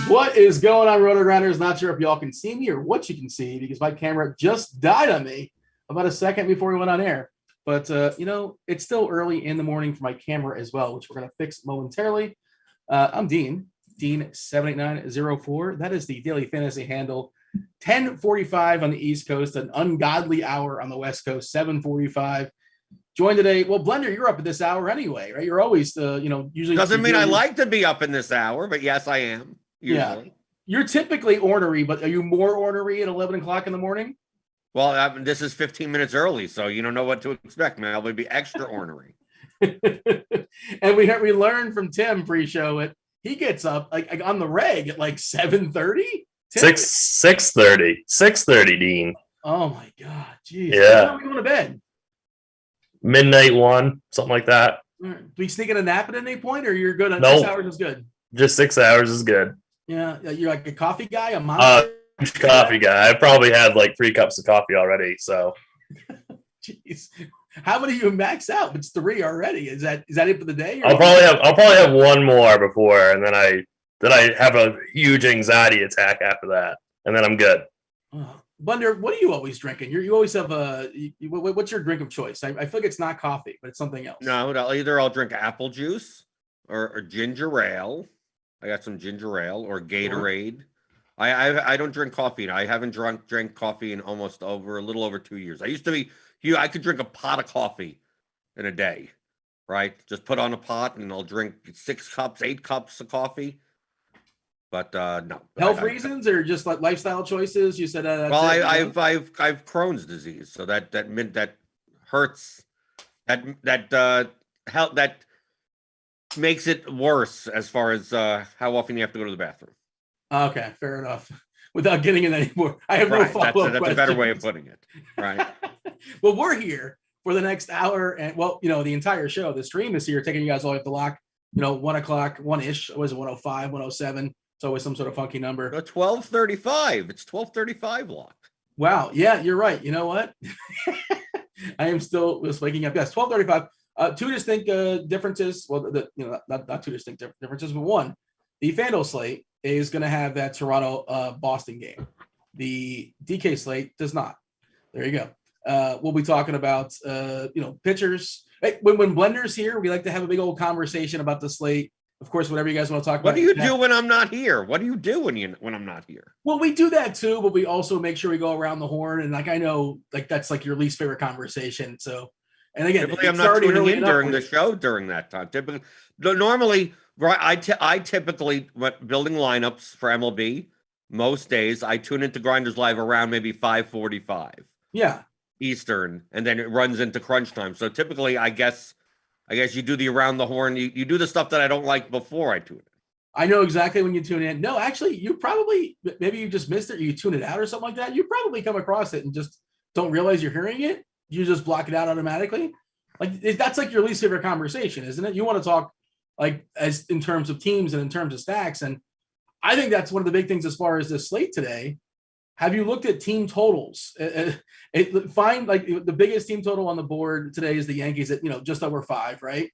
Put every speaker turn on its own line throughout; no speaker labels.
What is going on, Rotogrinders? Not sure if y'all can see me or what you can see because my camera just died on me about a second before we went on air. But, it's still early in the morning for my camera as well, which we're going to fix momentarily. I'm Dean 78904. That is the daily fantasy handle. 10:45 on the East Coast, an ungodly hour on the West Coast, 7:45. Joined today. Well, Blender, you're up at this hour anyway, right? You're always, usually.
Doesn't mean I like to be up in this hour, but yes, I am. Usually.
Yeah. You're typically ornery, but are you more ornery at 11 o'clock in the morning?
Well, this is 15 minutes early, so you don't know what to expect, man. I'll be extra ornery.
And we learned from Tim pre-show he gets up like on the reg at like 7:30?
6:30, Dean.
Oh my God. Jeez.
Yeah.
When are we going to bed?
Midnight 1, something like that.
Do we sneak in a nap at any point, or you're good on
Nope.
6 hours is good?
Just 6 hours is good.
Yeah. You're like a coffee guy, a monster?
Coffee guy. I probably had like 3 cups of coffee already. So,
Jeez, how many you max out? It's 3 already. Is that it for the day?
I'll probably have one more before, and then I have a huge anxiety attack after that, and then I'm good.
Blender, what are you always drinking? You always have what's your drink of choice? I feel like it's not coffee, but it's something else.
No, I'll drink apple juice or ginger ale. I got some ginger ale or Gatorade. I don't drink coffee. I haven't drank coffee in a little over 2 years. I used to be I could drink a pot of coffee in a day, right? Just put on a pot and I'll drink 6 cups, 8 cups of coffee. But no.
Health reasons or just like lifestyle choices? You said
well, I've Crohn's disease, so that hurts. That makes it worse as far as how often you have to go to the bathroom.
Okay, fair enough. Without getting in anymore, I have no follow-up.
That's a better way of putting it, right?
Well, we're here for the next hour, and the entire show. The stream is here, taking you guys all the way up the lock. 1 o'clock, 1-ish. Was it 105, 107? It's always some sort of funky number.
12:35. It's 12:35 locked.
Wow. Yeah, you're right. You know what? I am still just waking up. Yes, 12:35. Two distinct differences. Well, not two distinct differences, but one. The Fanduel slate is going to have that Toronto Boston game. The DK slate does not. There you go. We'll be talking about pitchers. Hey, when Blender's here, we like to have a big old conversation about the slate. Of course, whatever you guys want to talk about.
What do you do when I'm not here? What do you do when I'm not here?
Well, we do that too, but we also make sure we go around the horn. And I know that's like your least favorite conversation. So, and again,
typically I'm not tuning in during the show during that time. Normally, I typically building lineups for MLB. Most days I tune into GrindersLive around maybe 5:45.
Yeah.
Eastern, and then it runs into crunch time. So typically, I guess you do the around the horn. You do the stuff that I don't like before I tune in.
I know exactly when you tune in. No, actually, you probably, maybe you just missed it, or you tune it out or something like that. You probably come across it and just don't realize you're hearing it. You just block it out automatically. Like that's like your least favorite conversation, isn't it? You want to talk like as in terms of teams and in terms of stacks. And I think that's one of the big things as far as this slate today. Have you looked at team totals? Find like the biggest team total on the board today is the Yankees at, just over 5, right?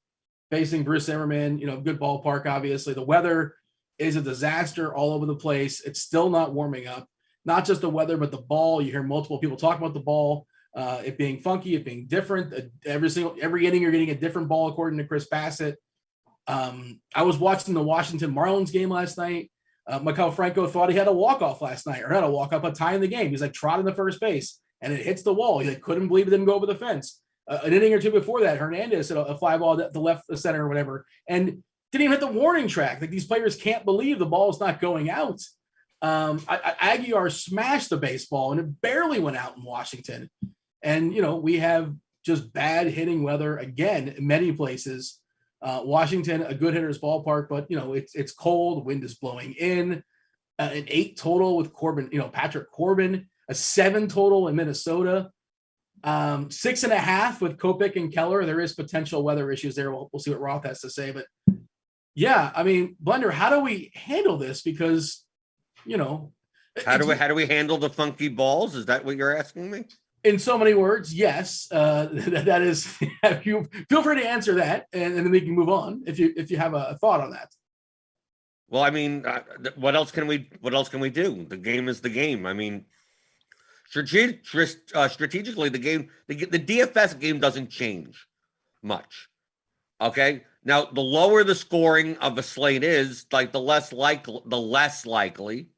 Facing Bruce Zimmerman, good ballpark, obviously. The weather is a disaster all over the place. It's still not warming up. Not just the weather, but the ball. You hear multiple people talk about the ball, it being funky, it being different. Every inning you're getting a different ball, according to Chris Bassett. I was watching the Washington Marlins game last night. Michael Franco thought he had a walk-off last night, or not a walk-off, but tie in the game. He's like trotting the first base, and it hits the wall. He like couldn't believe it didn't go over the fence. An inning or two before that, Hernandez hit a fly ball at the left, the center, or whatever, and didn't even hit the warning track. Like these players can't believe the ball is not going out. Aguilar smashed the baseball, and it barely went out in Washington. And we have just bad hitting weather again in many places. Washington, a good hitter's ballpark, but it's cold. Wind is blowing in. An 8 total with Corbin, Patrick Corbin. A 7 total in Minnesota. 6.5 with Kopech and Keller. There is potential weather issues there. We'll see what Roth has to say. But yeah, I mean, Blender, how do we handle this? Because
how do we handle the funky balls? Is that what you're asking me?
In so many words, yes. That is. You feel free to answer that, and then we can move on if you have a thought on that.
Well, I mean, what else can we do? The game is the game. I mean, strategically, the DFS game doesn't change much. Okay, now the lower the scoring of a slate is, like the less likely,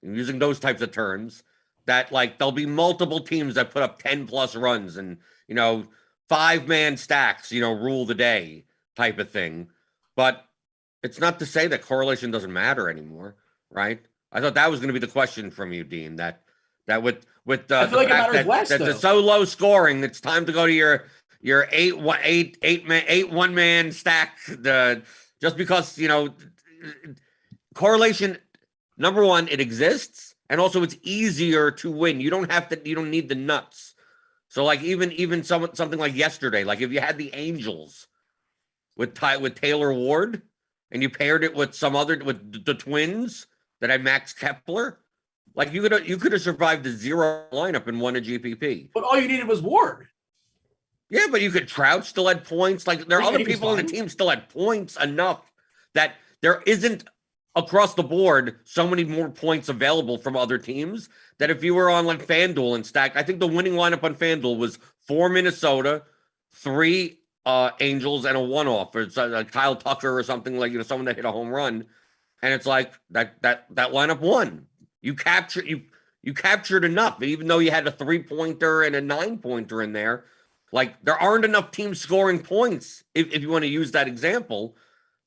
using those types of terms, that like there'll be multiple teams that put up 10 plus runs and 5-man stacks, rule the day type of thing. But it's not to say that correlation doesn't matter anymore, right? I thought that was going to be the question from you, Dean. That with
I feel like it matters less,
that it's so low scoring, it's time to go to your 8 one-man stack. Just because correlation, number one, it exists, and also it's easier to win. You don't need the nuts. So like even something like yesterday, like if you had the Angels with Taylor Ward and you paired it with with the Twins that had Max Kepler, like you could have survived the 0 lineup and won a GPP.
But all you needed was Ward.
Yeah, but you could. Trout still had points. Like there are other people on the team still had points enough that there isn't across the board so many more points available from other teams that if you were on like Fanduel and stack, I think the winning lineup on Fanduel was 4 Minnesota, 3 Angels, and a one-off, or it's Kyle Tucker or something, like someone that hit a home run, and it's like that lineup won. You captured enough, even though you had a 3-pointer and a 9-pointer in there. Like there aren't enough teams scoring points, if you want to use that example,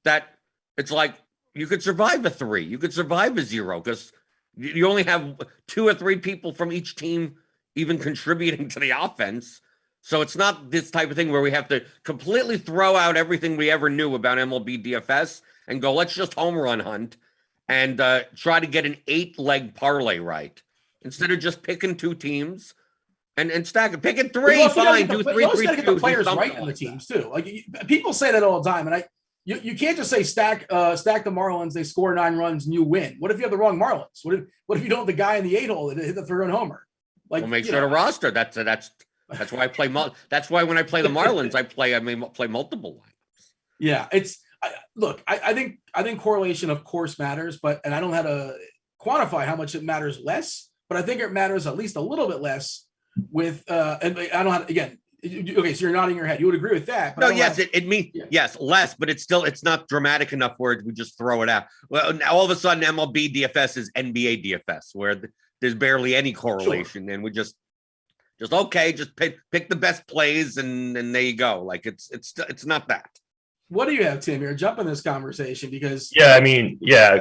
that it's like you could survive a 3, you could survive a 0, because you only have 2 or 3 people from each team even contributing to the offense. So it's not this type of thing where we have to completely throw out everything we ever knew about MLB DFS and go, let's just home run hunt and try to get an 8-leg parlay right, instead of just picking 2 teams and stack it. Picking 3, fine. Do 3, 3, 2.
The players right in the teams too. Like people say that all the time, and you can't just say stack the Marlins. They score 9 runs and you win. What if you have the wrong Marlins? What if you don't have the guy in the 8-hole that hit the 3-run homer? Like,
well, make sure to roster. That's why I play. That's why when I play the Marlins, I play multiple lineups.
Yeah, I think correlation of course matters, and I don't know how to quantify how much it matters less, but I think it matters at least a little bit less with and I don't have, again. Okay, so you're nodding your head. You would agree with that?
No, yes, it means yes, less, but it's not dramatic enough where we just throw it out. Well, now all of a sudden MLB DFS is NBA DFS, where there's barely any correlation, and we just okay, just pick the best plays, and there you go. Like it's not that.
What do you have, Tim? You're jumping this conversation because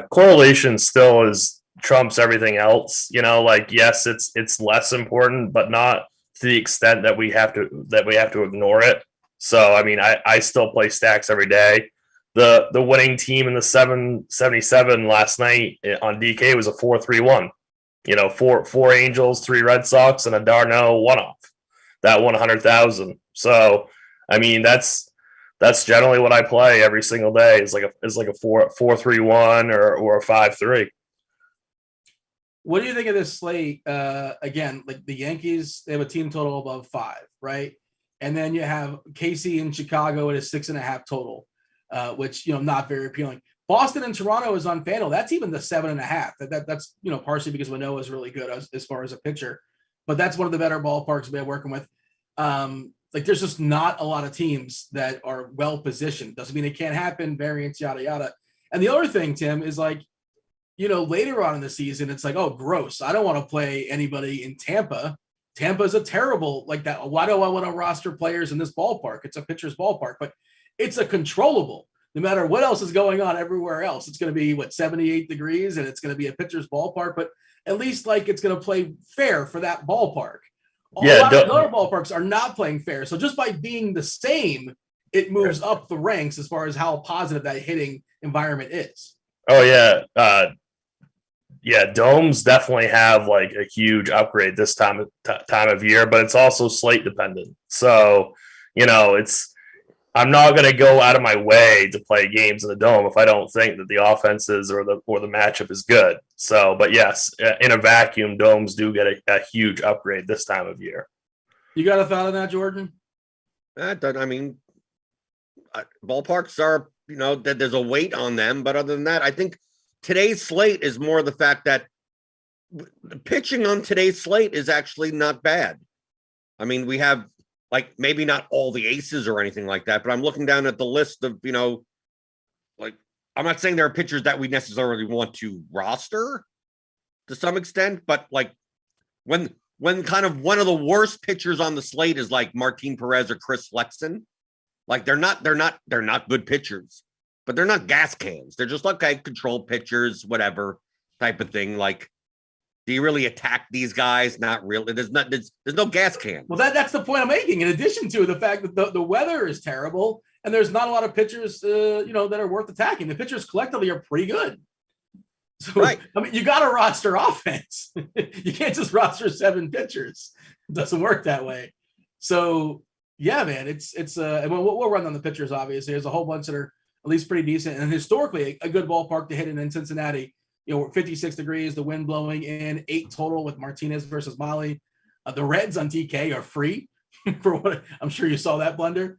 correlation still trumps everything else. Like yes, it's less important, but not to the extent that we have to ignore it. So I mean, I still play stacks every day. The winning team in the 777 last night on DK was a 4-3-1. 4 Angels, 3 Red Sox, and a Darno one-off. That won 100,000. So I mean, that's generally what I play every single day. Is like a 4-3-1 or a 5-3.
What do you think of this slate? Again, like the Yankees, they have a team total above 5, right? And then you have KC in Chicago at a 6.5 total, which not very appealing. Boston and Toronto is on Fanduel. That's even the 7.5. That's partially because Manoah is really good as far as a pitcher, but that's one of the better ballparks we're working with. Like there's just not a lot of teams that are well positioned. Doesn't mean it can't happen. Variance, yada yada. And the other thing, Tim, is like later on in the season, it's like, oh, gross. I don't want to play anybody in Tampa. Tampa's a terrible like that. Why do I want to roster players in this ballpark? It's a pitcher's ballpark, but it's a controllable. No matter what else is going on everywhere else, it's going to be 78 degrees and it's going to be a pitcher's ballpark, but at least like it's going to play fair for that ballpark. A lot of other ballparks are not playing fair. So just by being the same, it moves up the ranks as far as how positive that hitting environment is.
Oh yeah. Domes definitely have like a huge upgrade this time of year, but it's also slate dependent. So, I'm not going to go out of my way to play games in the Dome if I don't think that the offenses or the matchup is good. So, but yes, in a vacuum, Domes do get a huge upgrade this time of year.
You got a thought on that, Jordan?
Ballparks are, that there's a weight on them. But other than that, I think today's slate is more the fact that the pitching on today's slate is actually not bad. I mean, we have maybe not all the aces or anything like that, but I'm looking down at the list of, I'm not saying there are pitchers that we necessarily want to roster to some extent, but when kind of one of the worst pitchers on the slate is like Martin Perez or Chris Flexen, they're not good pitchers, but they're not gas cans. They're just controlled pitchers, whatever type of thing. Do you really attack these guys? Not really. There's no gas can.
Well, that's the point I'm making. In addition to the fact that the weather is terrible and there's not a lot of pitchers, that are worth attacking. The pitchers collectively are pretty good. So, right. I mean, you got to roster offense. You can't just roster 7 pitchers. It doesn't work that way. So, yeah, man, it's and we'll run on the pitchers, obviously. There's a whole bunch that are at least pretty decent. And historically, a good ballpark to hit in Cincinnati. 56 degrees, the wind blowing in, 8 total with Martinez versus Molly. The Reds on TK are free for what I'm sure you saw that Blender.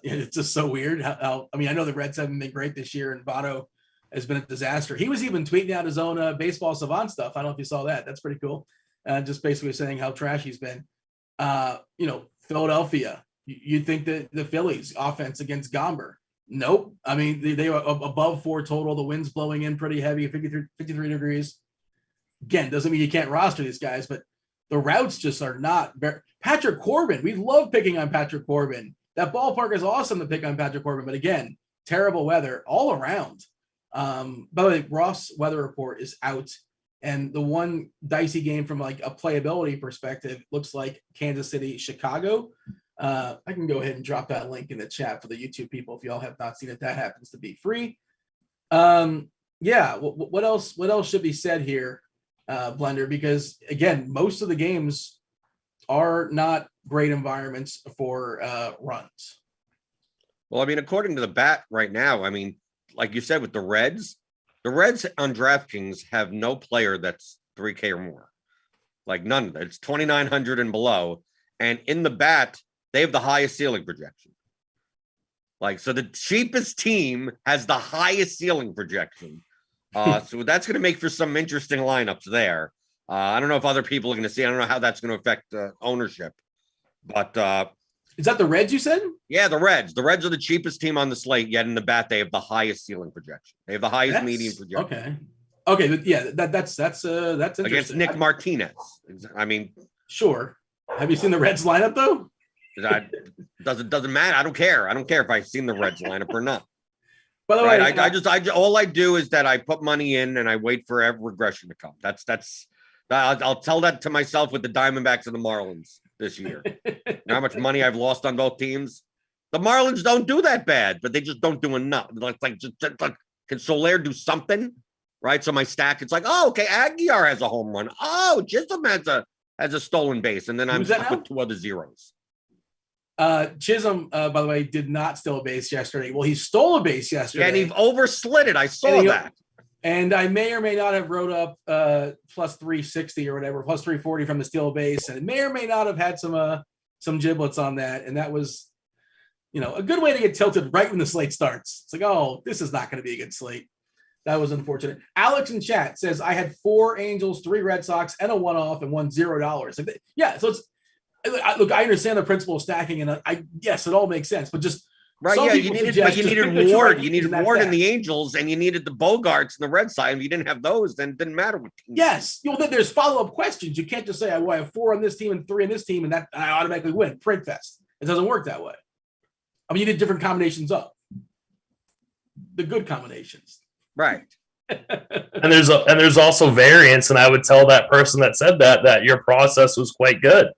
It's just so weird. I know the Reds haven't been great this year, and Votto has been a disaster. He was even tweeting out his own baseball savant stuff. I don't know if you saw that. That's pretty cool. Just basically saying how trash he's been. Philadelphia. You'd think that the Phillies offense against Gomber. Nope. I mean, they were above 4 total. The wind's blowing in pretty heavy, 53 degrees. Again, doesn't mean you can't roster these guys, but the routes just are not very. Patrick Corbin, we love picking on Patrick Corbin. That ballpark is awesome to pick on Patrick Corbin, but again, terrible weather all around. By the way, Ross weather report is out, and the one dicey game from a playability perspective looks like Kansas City, Chicago. I can go ahead and drop that link in the chat for the YouTube people if y'all have not seen it. That happens to be free. What else should be said here, Blender? Because again, most of the games are not great environments for runs.
Well, I mean, according to the bat right now, I mean, like you said with the Reds on DraftKings have no player that's 3K or more. None. It's 2,900 and below. And in the bat, they have the highest ceiling projection. So the cheapest team has the highest ceiling projection. So that's going to make for some interesting lineups there. I don't know if other people are going to see. I don't know how that's going to affect ownership. But
is that the Reds you said?
Yeah, the Reds. The Reds are the cheapest team on the slate, yet in the bat they have the highest ceiling projection. They have the highest median projection.
Okay. Yeah, that's interesting.
Against Nick Martinez. I mean,
sure. Have you seen the Reds lineup though?
Doesn't matter. I don't care. I don't care if I've seen the Reds lineup or not.
By the
way, all I do is that I put money in and I wait for every regression to come. I'll tell that to myself with the Diamondbacks and the Marlins this year. How much money I've lost on both teams. The Marlins don't do that bad, but they just don't do enough. Can Soler do something? Right. So my stack, it's okay, Aguilar has a home run. Oh, Chisholm has a stolen base, and then I'm stuck with 2 other zeros.
Chisholm, by the way, did not steal a base yesterday. Well, he stole a base yesterday.
And he overslid it. I saw that.
And I may or may not have wrote up plus 360 or whatever, plus 340 from the steal base. And it may or may not have had some giblets on that. And that was, a good way to get tilted right when the slate starts. It's oh, this is not going to be a good slate. That was unfortunate. Alex in chat says, I had 4 Angels, 3 Red Sox, and a one-off and won $0. Yeah, so it's, look, I understand the principle of stacking, and yes, it all makes sense, but just
Right,
Some
yeah, you
people
needed,
suggest
but you
just pick
needed
the two
Ward.
right
You
teams
needed
and
Ward
that's
in the
that.
Angels, and you needed the Bogarts in the Red side. If you didn't have those, then it didn't matter what team.
Yes. Then there's follow-up questions. You can't just say, I have 4 on this team and 3 on this team, and that I automatically win. Print fest. It doesn't work that way. I mean, you did different combinations of the good combinations.
Right.
And there's also variance, and I would tell that person that said that your process was quite good,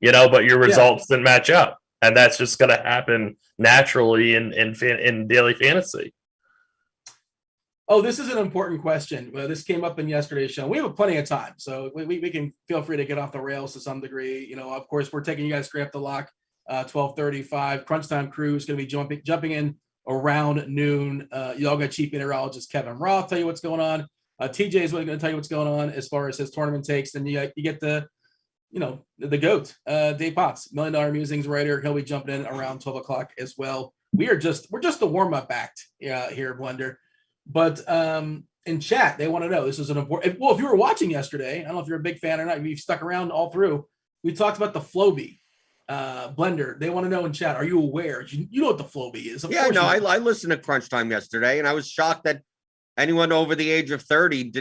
but your results didn't match up, and that's just going to happen naturally in daily fantasy.
Oh, this is an important question. This came up in yesterday's show. We have plenty of time, so we can feel free to get off the rails to some degree. Of course, we're taking you guys straight up the lock. 12:35 crunch time crew is going to be jumping in around noon. Y'all got chief meteorologist Kevin Roth tell you what's going on. TJ is going to tell you what's going on as far as his tournament takes. Then you get the GOAT, Dave Potts, $1 Million Musings writer. He'll be jumping in around 12 o'clock as well. We're just the warm-up act here, Blender. But in chat, they want to know, this is an important, well, if you were watching yesterday, I don't know if you're a big fan or not, if you've stuck around all through, we talked about the Flowbee. Blender, they want to know in chat, are you aware? You know what the Flowbee is?
Yeah, no, I listened to Crunch Time yesterday, and I was shocked that anyone over the age of 30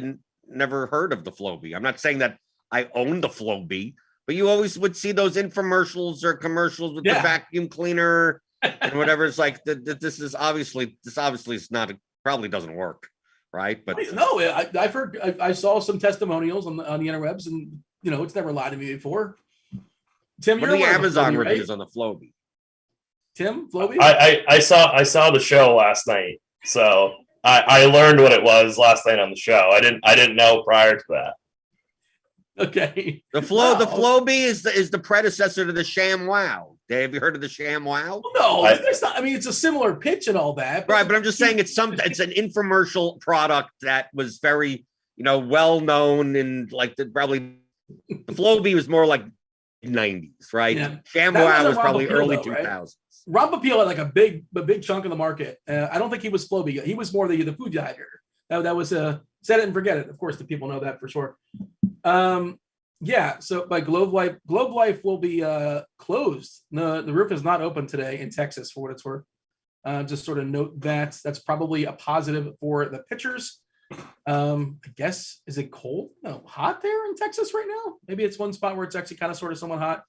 never heard of the Flowbee. I'm not saying that I own the Flowbee, but you always would see those infomercials or commercials with the vacuum cleaner and whatever. It's like this obviously is not probably doesn't work, right? But
no, I've heard, I saw some testimonials on the interwebs, and it's never lied to me before. Tim,
what are the Amazon reviews on the Flowbee?
Tim, Flowbee?
I saw the show last night, so I learned what it was last night on the show. I didn't know prior to that.
Okay.
The Flowbee is the predecessor to the ShamWow. Have you heard of the ShamWow?
No, it's not. I mean, it's a similar pitch and all that.
Right, but I'm just saying it's an infomercial product that was very, well known, and the Flowbee was more like 90s, right? Yeah. ShamWow was probably early 2000s. Right?
Rob Appeal had like a big chunk of the market. I don't think he was Flowbee. He was more the food hydrator. That was set it and forget it. Of course, the people know that for sure. So by Globe Life will be closed. The roof is not open today in Texas, for what it's worth. Just sort of note that's probably a positive for the pitchers. I guess, is it cold? No, hot there in Texas right now? Maybe it's one spot where it's actually kind of sort of somewhat hot.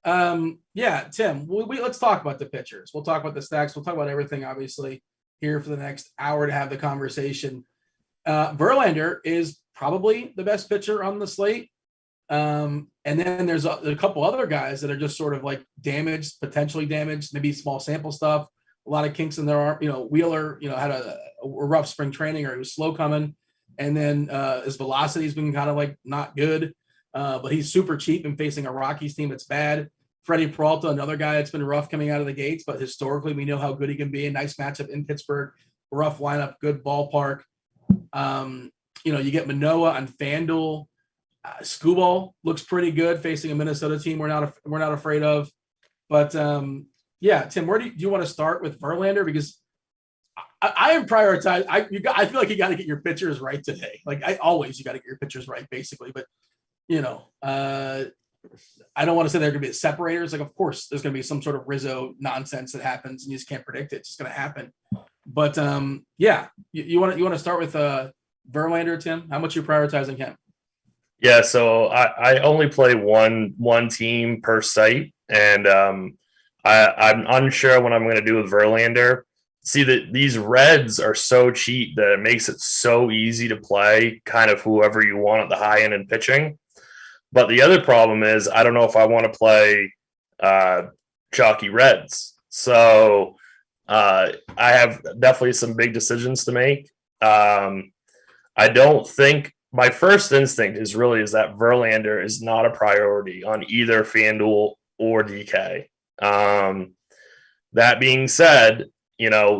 Tim, let's talk about the pitchers. We'll talk about the stacks. We'll talk about everything, obviously, here for the next hour to have the conversation. Verlander is probably the best pitcher on the slate. And then there's a couple other guys that are just sort of like damaged, potentially damaged, maybe small sample stuff. A lot of kinks in their arm. Wheeler, had a rough spring training, or he was slow coming. And then his velocity's been kind of like not good. But he's super cheap and facing a Rockies team that's bad. Freddie Peralta, another guy that's been rough coming out of the gates, but historically we know how good he can be. A nice matchup in Pittsburgh, rough lineup, good ballpark. You get Manoah on FanDuel. Skubal looks pretty good facing a Minnesota team we're not afraid of. But Tim, where do you want to start with Verlander? Because I am prioritized. I feel like you got to get your pitchers right today. Like you got to get your pitchers right, basically. But I don't want to say they're going to be separators. Like, of course, there's going to be some sort of Rizzo nonsense that happens, and you just can't predict it. It's just going to happen. But you want to start with Verlander, Tim? How much you're prioritizing him?
Yeah, so I only play one team per site, and I'm unsure what I'm going to do with Verlander. See, that these Reds are so cheap that it makes it so easy to play kind of whoever you want at the high end in pitching. But the other problem is I don't know if I want to play chalky Reds. So I have definitely some big decisions to make. I don't think my first instinct is that Verlander is not a priority on either FanDuel or DK. That being said,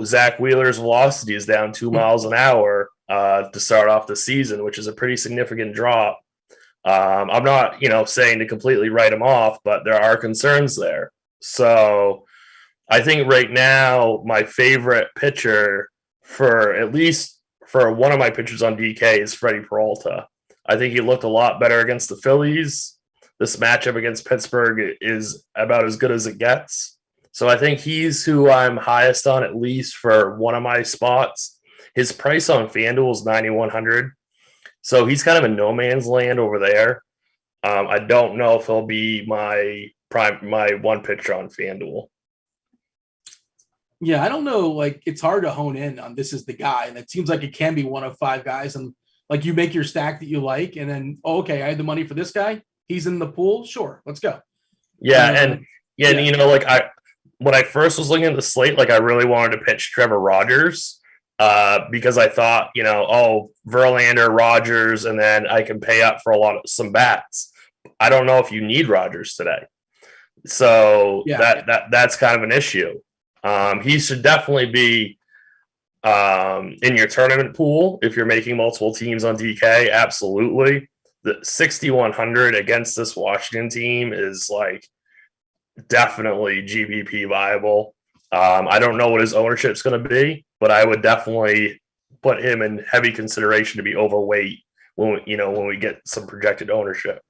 Zach Wheeler's velocity is down 2 miles an hour to start off the season, which is a pretty significant drop. I'm not, saying to completely write him off, but there are concerns there. So I think right now my favorite pitcher for one of my pitchers on DK is Freddie Peralta. I think he looked a lot better against the Phillies. This matchup against Pittsburgh is about as good as it gets. So I think he's who I'm highest on, at least for one of my spots. His price on Fanduel is 9,100. So he's kind of in no man's land over there. I don't know if he'll be my one pitcher on Fanduel.
Yeah, I don't know. Like, it's hard to hone in on this is the guy, and it seems like it can be one of 5 guys. And like, you make your stack that you like, and then okay, I had the money for this guy. He's in the pool. Sure, let's go.
Yeah, and you know, like when I first was looking at the slate, like I really wanted to pitch Trevor Rogers because I thought, you know, oh, Verlander, Rogers, and then I can pay up for some bats. I don't know if you need Rogers today, so that's kind of an issue. He should definitely be in your tournament pool if you're making multiple teams on DK. Absolutely, the 6,100 against this Washington team is like definitely GPP viable. I don't know what his ownership is going to be, but I would definitely put him in heavy consideration to be overweight when we get some projected ownership.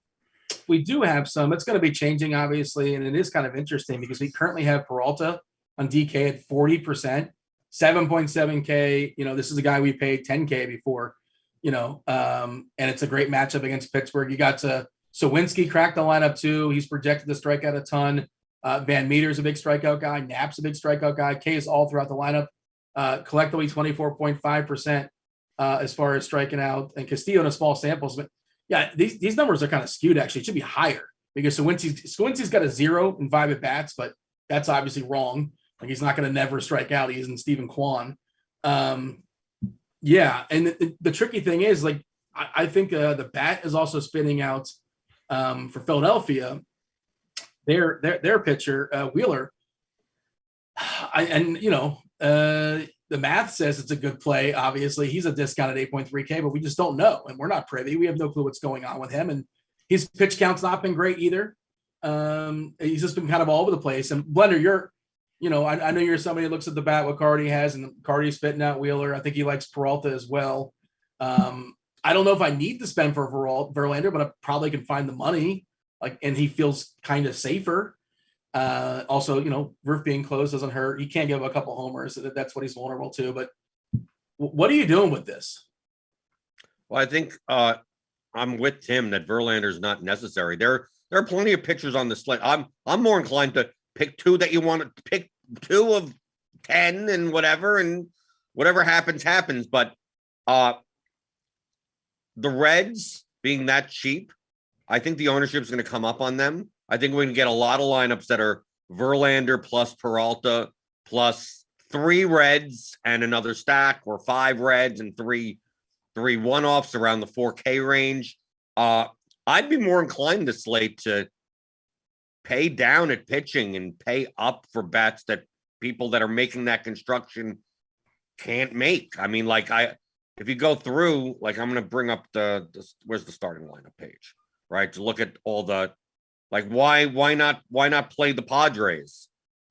We do have some. It's going to be changing, obviously, and it is kind of interesting because we currently have Peralta on DK at 40%, 7.7K. You know, this is a guy we paid 10K before, you know, and it's a great matchup against Pittsburgh. You got Sawinski cracked the lineup too. He's projected to strike out a ton. Van Meter's a big strikeout guy. Knapp's a big strikeout guy. K is all throughout the lineup. Collectively 24.5% as far as striking out, and Castillo in a small samples. But yeah, these numbers are kind of skewed. Actually, it should be higher because Sawinski's got a 0 in 5 at bats, but that's obviously wrong. Like, he's not going to never strike out. He isn't Stephen Kwan. Yeah, and the tricky thing is, like, I think the bat is also spinning out for Philadelphia. Their pitcher Wheeler, the math says it's a good play. Obviously, he's a discounted 8.3K, but we just don't know, and we're not privy. We have no clue what's going on with him, and his pitch count's not been great either. He's just been kind of all over the place. And Blender, I know you're somebody who looks at the bat what Cardi has, and Cardi's spitting out Wheeler. I think he likes Peralta as well. I don't know if I need to spend for Verlander, but I probably can find the money. And he feels kind of safer. Also, roof being closed doesn't hurt. He can't give a couple homers. That's what he's vulnerable to. But what are you doing with this?
Well, I think I'm with Tim that Verlander is not necessary. There are plenty of pitchers on the slate. I'm more inclined to pick 2 that you want to pick, 2 of 10 and whatever happens. But the Reds being that cheap, I think the ownership is going to come up on them. I think we're going to get a lot of lineups that are Verlander plus Peralta plus 3 Reds and another stack, or 5 Reds and 3 one-offs around the 4K range. I'd be more inclined this slate to pay down at pitching and pay up for bats that people that are making that construction can't make. I mean, if you go through, I'm going to bring up where's the starting lineup page, right? To look at all the, why not play the Padres?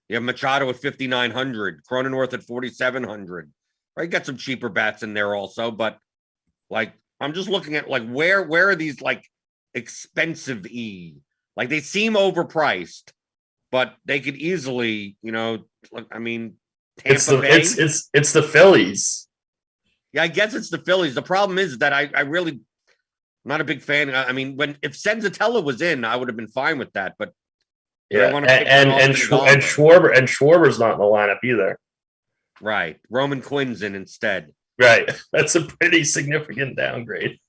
You have Machado at 5,900, Cronenworth at 4,700, right? Got some cheaper bats in there also, but I'm just looking at where are these expensive they seem overpriced, but they could easily, Tampa Bay.
It's the Phillies.
Yeah, I guess it's the Phillies. The problem is that I really, I'm not a big fan. I mean, if Senzatella was in, I would have been fine with that. But
yeah, and Schwarber's not in the lineup either.
Right, Roman Quinn's in instead.
Right, that's a pretty significant downgrade.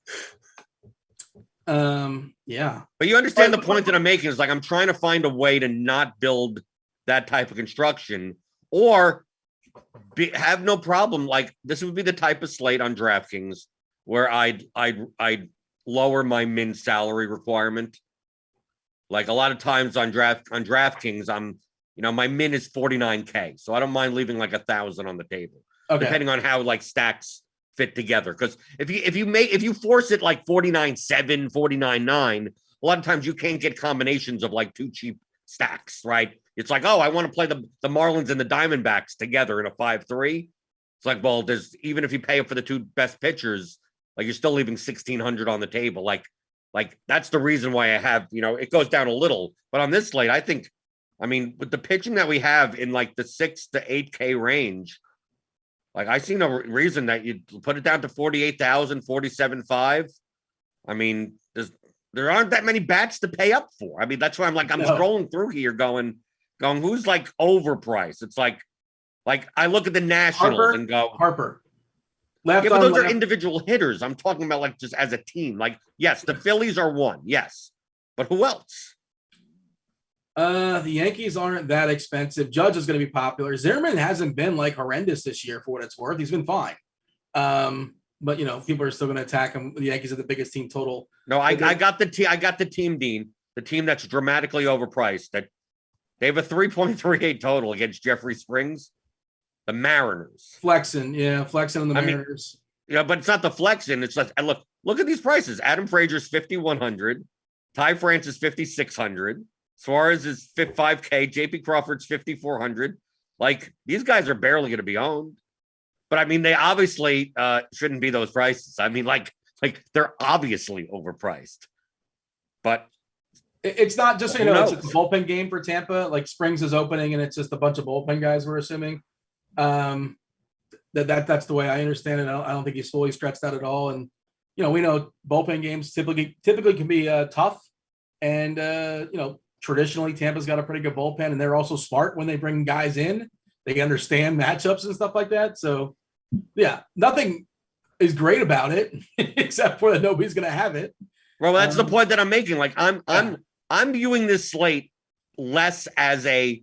Yeah,
but you understand the point that I'm making is I'm trying to find a way to not build that type of construction, or have no problem. This would be the type of slate on DraftKings where I'd lower my min salary requirement. A lot of times on DraftKings, I'm, my min is 49K, so I don't mind leaving 1,000 on the table, depending on how stacks fit together. Because if you force it 49.7, 49.9, a lot of times you can't get combinations of 2 cheap stacks, right? It's I want to play the Marlins and the Diamondbacks together in a 5-3. It's well, even if you pay up for the 2 best pitchers, you're still leaving 1,600 on the table. That's the reason why I have, it goes down a little. But on this slate, I think I mean, with the pitching that we have in like the 6 to 8K range, like I see no reason that you put it down to 48,000, 47.5. I mean, there aren't that many bats to pay up for. I mean, that's why I'm scrolling through here going, who's like overpriced? It's like I look at the Nationals and go
Harper. Left
yeah, but those are
left.
individual hitters. I'm talking about like just as a team. Like, yes, the Phillies are one, yes, but who else?
The Yankees aren't that expensive. Judge is going to be popular. Zimmerman hasn't been like horrendous this year for what it's worth. He's been fine. But people are still going to attack him. The Yankees are the biggest team total.
No, I got the team, Dean, the team that's dramatically overpriced. That they have a 3.38 total against Jeffrey Springs. The Mariners.
Flexing on the Mariners.
But it's not the flexing. It's like, look at these prices. Adam Frazier's 5,100. Ty France is 5,600. Suarez is 5K. JP Crawford's 5,400. Like, these guys are barely going to be owned. But I mean, they obviously shouldn't be those prices. I mean, like they're obviously overpriced. But
it's not just it's a bullpen game for Tampa. Like Springs is opening, and it's just a bunch of bullpen guys. We're assuming that's the way I understand it. I don't think he's fully stretched out at all. And we know bullpen games typically can be tough. And traditionally Tampa's got a pretty good bullpen, and they're also smart when they bring guys in. They understand matchups and stuff like that. So, yeah, nothing is great about it except for that nobody's going to have it.
Well, that's the point that I'm making. Like, I'm viewing this slate less as a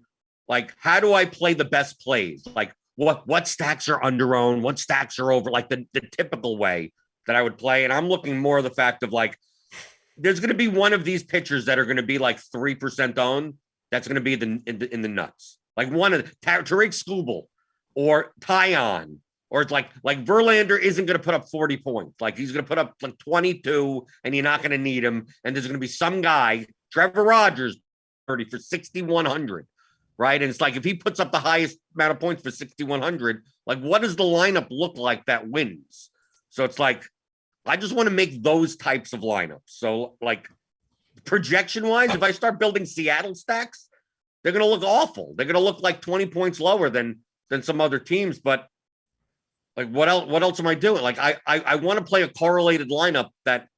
how do I play the best plays? Like, what stacks are under owned, what stacks are over, like the typical way that I would play. And I'm looking more of the fact of there's going to be one of these pitchers that are going to be 3% owned. That's going to be in the nuts. Like one of Tariq Skubal or Tyon, or it's like Verlander isn't going to put up 40 points. Like he's going to put up 22 and you're not going to need him. And there's going to be some guy, Trevor Rogers, 30 for 6,100. Right. And it's like, if he puts up the highest amount of points for 6,100, what does the lineup look like that wins? So it's I just want to make those types of lineups. So projection wise, if I start building Seattle stacks, they're going to look awful. They're going to look 20 points lower than some other teams. But what else am I doing? I want to play a correlated lineup that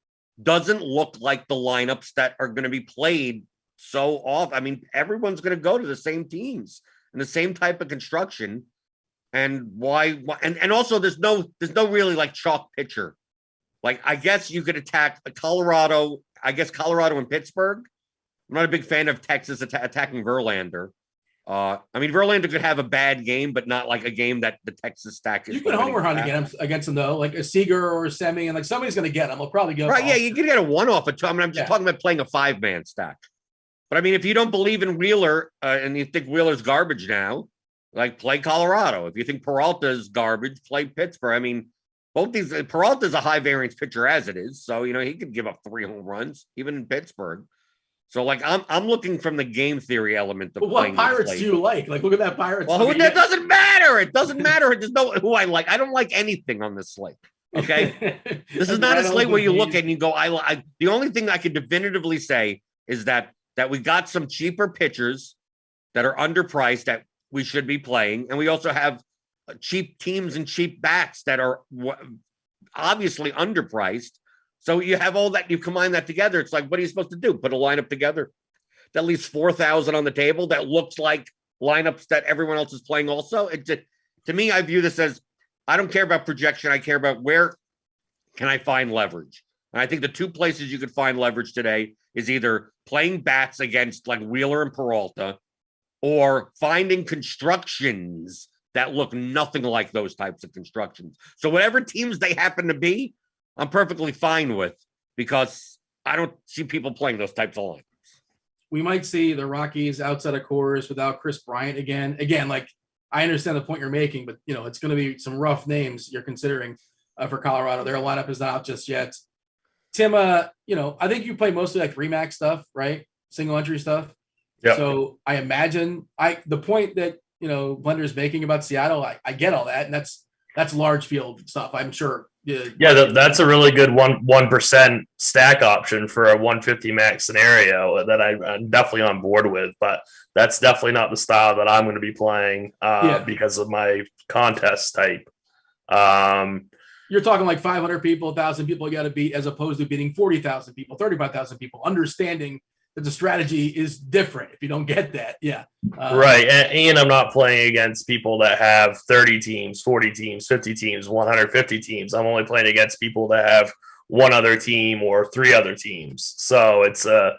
doesn't look like the lineups that are going to be played so off. I mean, everyone's going to go to the same teams and the same type of construction. And why? And also there's no really chalk pitcher. I guess you could attack Colorado. I guess Colorado and Pittsburgh. I'm not a big fan of Texas attacking Verlander. I mean, Verlander could have a bad game, but not a game that the Texas stack is.
You can homer hunt against him though, like a Seager or a Semi, and somebody's going to get him. They'll probably go.
Right? Yeah, you can get a one-off. I mean, I'm just talking about playing a 5-man stack. But I mean, if you don't believe in Wheeler and you think Wheeler's garbage now, play Colorado. If you think Peralta is garbage, play Pittsburgh. I mean, both these Peralta's a high variance pitcher as it is, so he could give up 3 home runs even in Pittsburgh. So I'm looking from the game theory element of
what Pirates do you like? Look at that Pirates.
Well, that doesn't matter. It doesn't matter. There's no who I like. I don't like anything on this slate. Okay, this is not a slate where you look at and you go. The only thing I can definitively say is that we got some cheaper pitchers that are underpriced that we should be playing, and we also have cheap teams and cheap bats that are obviously underpriced. So you have all that, you combine that together. It's what are you supposed to do? Put a lineup together that leaves 4,000 on the table that looks like lineups that everyone else is playing also. To me, I view this as, I don't care about projection. I care about where can I find leverage. And I think the 2 places you could find leverage today is either playing bats against Wheeler and Peralta, or finding constructions that look nothing like those types of constructions. So whatever teams they happen to be, I'm perfectly fine with, because I don't see people playing those types of lineups.
We might see the Rockies outside of Coors without Chris Bryant again. Again, I understand the point you're making, but it's going to be some rough names you're considering for Colorado. Their lineup is not out just yet. Tim, I think you play mostly Remax stuff, right? Single entry stuff. Yeah. So I imagine the point that Blender's making about Seattle, I get all that, and that's that's large field stuff. I'm sure.
Yeah, that's a really good 1% stack option for a 150 max scenario that I'm definitely on board with. But that's definitely not the style that I'm going to be playing because of my contest type.
You're talking like 500 people, 1,000 people you got to beat, as opposed to beating 40,000 people, 35,000 people. Understanding that the strategy is different if you don't get that. Yeah.
Right. And I'm not playing against people that have 30 teams, 40 teams, 50 teams, 150 teams. I'm only playing against people that have one other team or three other teams. So it's, the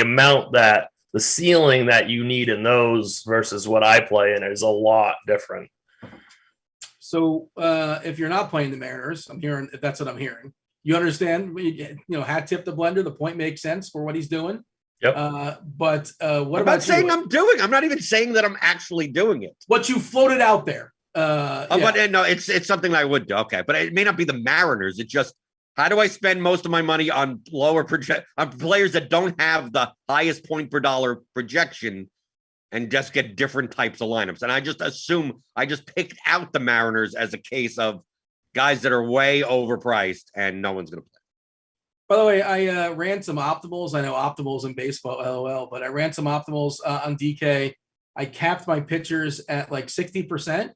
amount that the ceiling that you need in those versus what I play in is a lot different.
So if you're not playing the Mariners, if that's what I'm hearing, you understand, hat tip the blender. The point makes sense for what he's doing.
Yep.
But what
I'm
about
not saying
you?
I'm not even saying that I'm actually doing it.
What you floated out there.
But no, it's something I would do. Okay. But it may not be the Mariners. It's just, how do I spend most of my money on on players that don't have the highest point per dollar projection and just get different types of lineups? And I just picked out the Mariners as a case of guys that are way overpriced and no one's going to play.
By the way, I ran some optimals. I know optimals in baseball, LOL, but I ran some optimals on DK. I capped my pitchers at like 60%,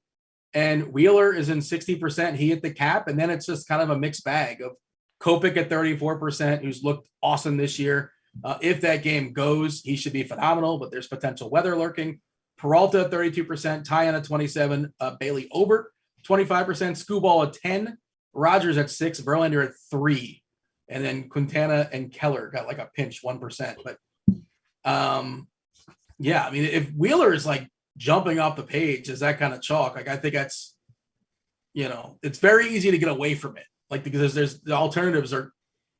and Wheeler is in 60%. He hit the cap, and then it's just kind of a mixed bag of Kopech at 34%, who's looked awesome this year. If that game goes, he should be phenomenal, but there's potential weather lurking. Peralta at 32%, Tyon at 27%, Bailey Obert 25%, Skubal at 10%, Rogers at 6%, Verlander at 3%. And then Quintana and Keller got like a pinch 1%. But if Wheeler is like jumping off the page as that kind of chalk, like I think that's, it's very easy to get away from it. Like, because there's the alternatives are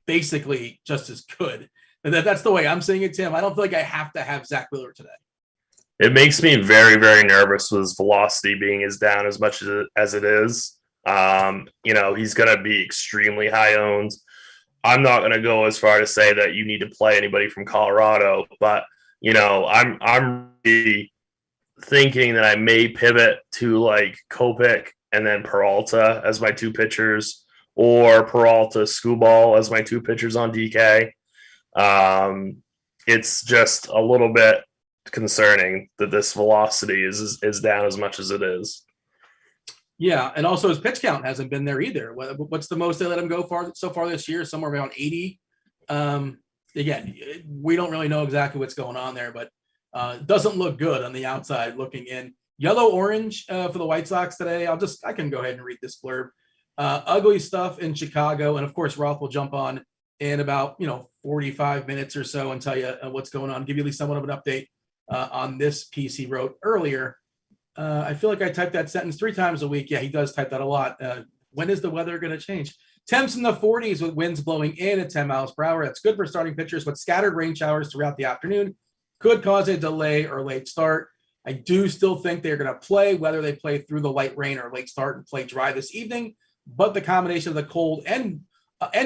basically just as good. And that's the way I'm seeing it, Tim. I don't feel like I have to have Zach Wheeler today.
It makes me very, very nervous with his velocity being as down as much as it is. He's going to be extremely high owned. I'm not going to go as far to say that you need to play anybody from Colorado, but I'm really thinking that I may pivot to like Kopech and then Peralta as my two pitchers, or Peralta, Skubal as my two pitchers on DK. It's just a little bit concerning that this velocity is down as much as it is.
Yeah, and also his pitch count hasn't been there either. What's the most they let him go so far this year? Somewhere around 80. Again, we don't really know exactly what's going on there, but it doesn't look good on the outside looking in. Yellow-orange for the White Sox today. I can go ahead and read this blurb. Ugly stuff in Chicago, and of course Roth will jump on in about 45 minutes or so and tell you what's going on, give you at least somewhat of an update on this piece he wrote earlier. I feel like I typed that sentence 3 times a week. Yeah, he does type that a lot. When is the weather going to change? Temps in the 40s with winds blowing in at 10 miles per hour. That's good for starting pitchers, but scattered rain showers throughout the afternoon could cause a delay or late start. I do still think they're going to play, whether they play through the light rain or late start and play dry this evening. But the combination of the cold and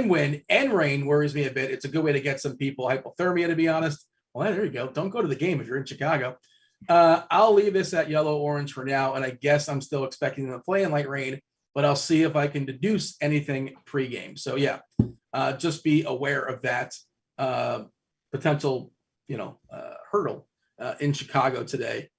wind and rain worries me a bit. It's a good way to get some people hypothermia, to be honest. Well, there you go. Don't go to the game if you're in Chicago. I'll leave this at yellow-orange for now, and I guess I'm still expecting them to play in light rain, but I'll see if I can deduce anything pregame. So, yeah, just be aware of that potential, hurdle in Chicago today.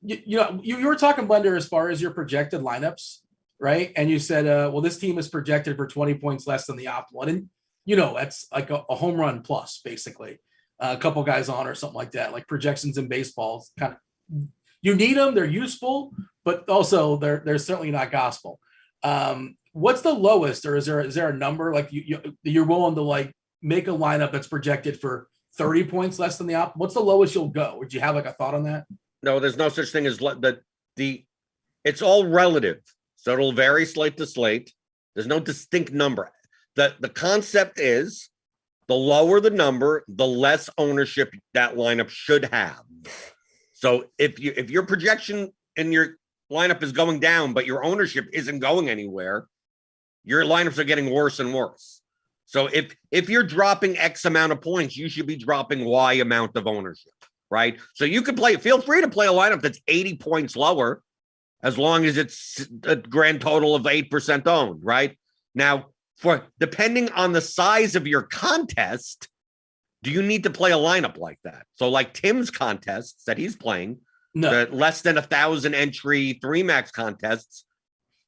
You were talking, Blender, as far as your projected lineups, right? And you said, this team is projected for 20 points less than the optimal. And, that's like a home run plus, basically. A couple guys on or something like that, like projections in baseball. Kind of, you need them; they're useful, but also they're certainly not gospel. What's the lowest, or is there a number like you're willing to like make a lineup that's projected for 30 points less than the op? What's the lowest you'll go? Would you have like a thought on that?
No, there's no such thing as it's all relative, so it'll vary slate to slate. There's no distinct number. The concept is, the lower the number, the less ownership that lineup should have. So if your projection in your lineup is going down, but your ownership isn't going anywhere, your lineups are getting worse and worse. So if you're dropping X amount of points, you should be dropping Y amount of ownership, right? So you can feel free to play a lineup that's 80 points lower, as long as it's a grand total of 8% owned, right? Now, for depending on the size of your contest, do you need to play a lineup like that? So like Tim's contests that he's playing,
No.
the less than 1,000 entry 3-max contests,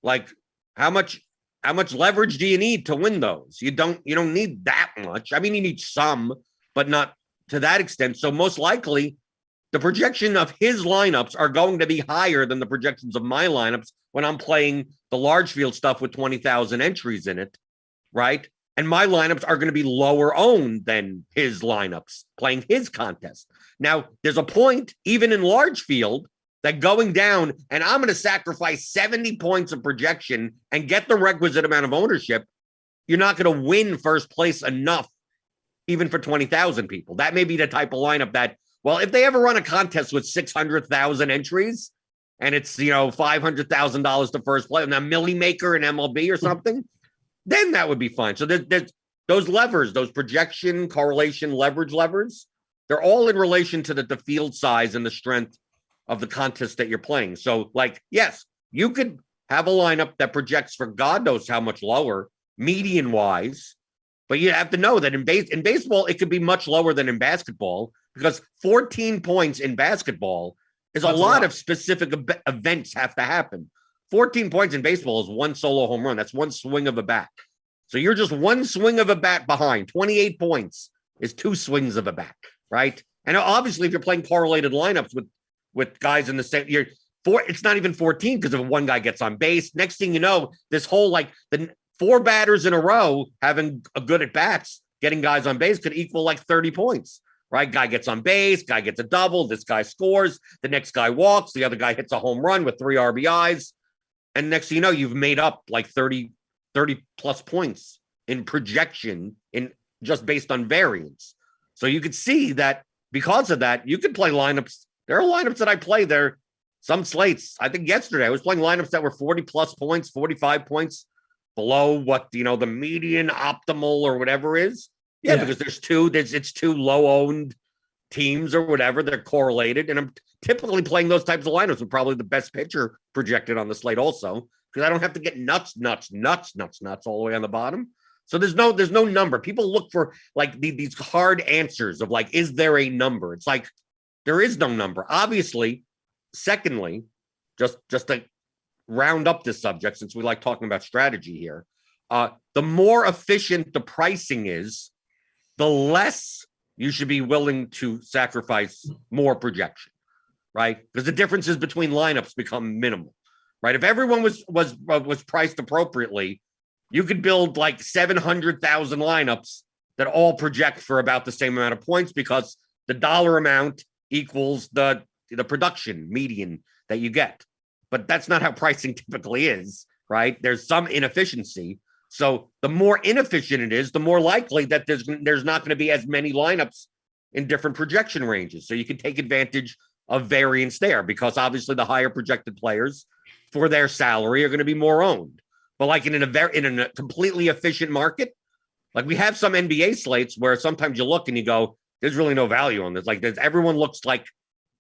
like how much leverage do you need to win those? You don't need that much. I mean, you need some, but not to that extent. So most likely the projection of his lineups are going to be higher than the projections of my lineups when I'm playing the large field stuff with 20,000 entries in it, right? And my lineups are going to be lower owned than his lineups playing his contest. Now, there's a point, even in large field, that going down and I'm going to sacrifice 70 points of projection and get the requisite amount of ownership, you're not going to win first place enough, even for 20,000 people. That may be the type of lineup that, well, if they ever run a contest with 600,000 entries and it's, $500,000 to first place, and a Millie Maker in MLB or something, then that would be fine. So there's those levers, those projection, correlation, leverage levers, they're all in relation to the field size and the strength of the contest that you're playing. So, like, yes, you could have a lineup that projects for God knows how much lower, median-wise, but you have to know that in baseball, it could be much lower than in basketball, because 14 points in basketball is a lot of specific events have to happen. 14 points in baseball is one solo home run. That's one swing of a bat. So you're just one swing of a bat behind. 28 points is 2 swings of a bat, right? And obviously, if you're playing correlated lineups with guys in the same, it's not even 14 because if one guy gets on base, next thing you know, this whole the 4 batters in a row having a good at bats, getting guys on base could equal like 30 points, right? Guy gets on base, guy gets a double, this guy scores, the next guy walks, the other guy hits a home run with 3 RBIs. And next thing you know, you've made up like 30 plus points in projection in just based on variance. So you could see that because of that, you could play lineups. There are lineups that I play there. Some slates, I think yesterday, I was playing lineups that were 40 plus points, 45 points below what, the median optimal or whatever is. Yeah. Because it's 2 low owned teams or whatever. They're correlated. And I'm typically playing those types of lineups with probably the best pitcher projected on the slate also, because I don't have to get nuts all the way on the bottom. So there's no number. People look for like these hard answers of like, is there a number? It's like, there is no number. Obviously, secondly, just to round up this subject, since we like talking about strategy here, the more efficient the pricing is, the less you should be willing to sacrifice more projection, right? Because the differences between lineups become minimal, right? If everyone was priced appropriately, you could build like 700,000 lineups that all project for about the same amount of points because the dollar amount equals the production median that you get. But that's not how pricing typically is, right? There's some inefficiency. So the more inefficient it is, the more likely that there's not going to be as many lineups in different projection ranges. So you can take advantage of variance there, because obviously the higher projected players for their salary are going to be more owned. But like in a completely efficient market, like we have some NBA slates where sometimes you look and you go, there's really no value on this. Like everyone looks like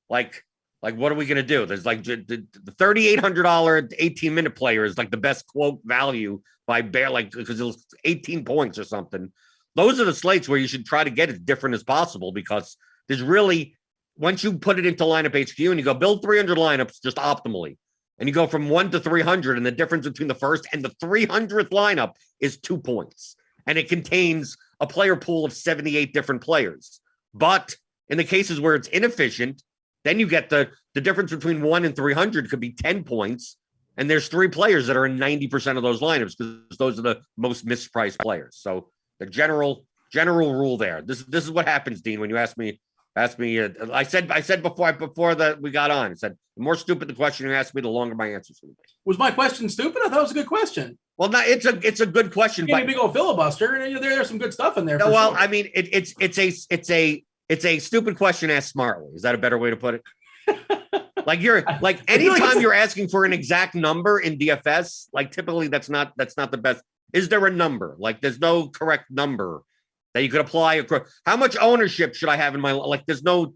what are we going to do? There's like the $3,800 18-minute player is like the best quote value by because it was 18 points or something. Those are the slates where you should try to get as different as possible, because there's really, once you put it into lineup HQ and you go build 300 lineups just optimally, and you go from 1 to 300, and the difference between the first and the 300th lineup is 2 points, and it contains a player pool of 78 different players. But in the cases where it's inefficient, then you get the difference between 1 and 300 could be 10 points. And there's 3 players that are in 90% of those lineups, because those are the most mispriced players. So the general rule there. This is what happens, Dean, when you ask me. I said before that we got on. I said, the more stupid the question you ask me, the longer my answers will be.
Was my question stupid? I thought it was a good question.
Well, no, it's a good question.
But a big old filibuster, and there's some good stuff in there.
No, well,
sure.
I mean, it's a stupid question asked smartly. Is that a better way to put it? Like anytime you're asking for an exact number in DFS, like typically that's not the best. Is there a number? Like there's no correct number that you could apply. How much ownership should I have in my, like there's no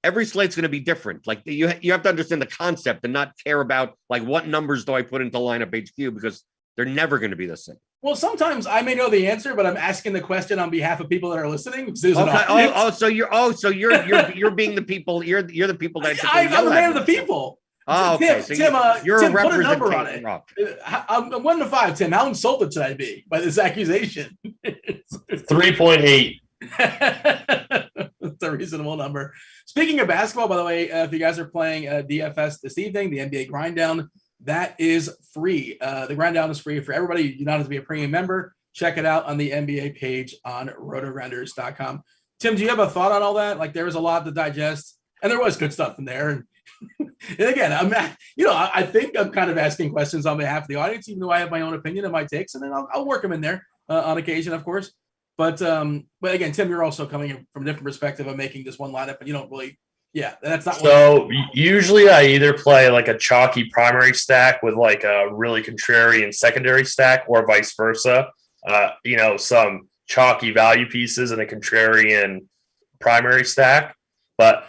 every slate's going to be different. Like you have to understand the concept and not care about like what numbers do I put into lineup HQ because they're never going to be the same.
Well, sometimes I may know the answer, but I'm asking the question on behalf of people that are listening.
Okay. So you're being the people. You're the people that
I'm the man of the people.
Oh, okay.
Tim, you're
Tim,
put a number on it. I'm 1 to 5, Tim. How insulted should I be by this accusation?
3.8.
It's a reasonable number. Speaking of basketball, by the way, if you guys are playing DFS this evening, the NBA Grind Down, that is free. The Grind Down is free for everybody. You do not have to be a premium member. Check it out on the NBA page on Rotogrinders.com. Tim, do you have a thought on all that? Like there was a lot to digest, and there was good stuff in there. And again, I think I'm kind of asking questions on behalf of the audience, even though I have my own opinion and my takes, and then I'll work them in there on occasion, of course. But again, Tim, you're also coming from a different perspective of making this one lineup, and you don't really, that's not.
So usually I either play like a chalky primary stack with like a really contrarian secondary stack, or vice versa. Some chalky value pieces and a contrarian primary stack. But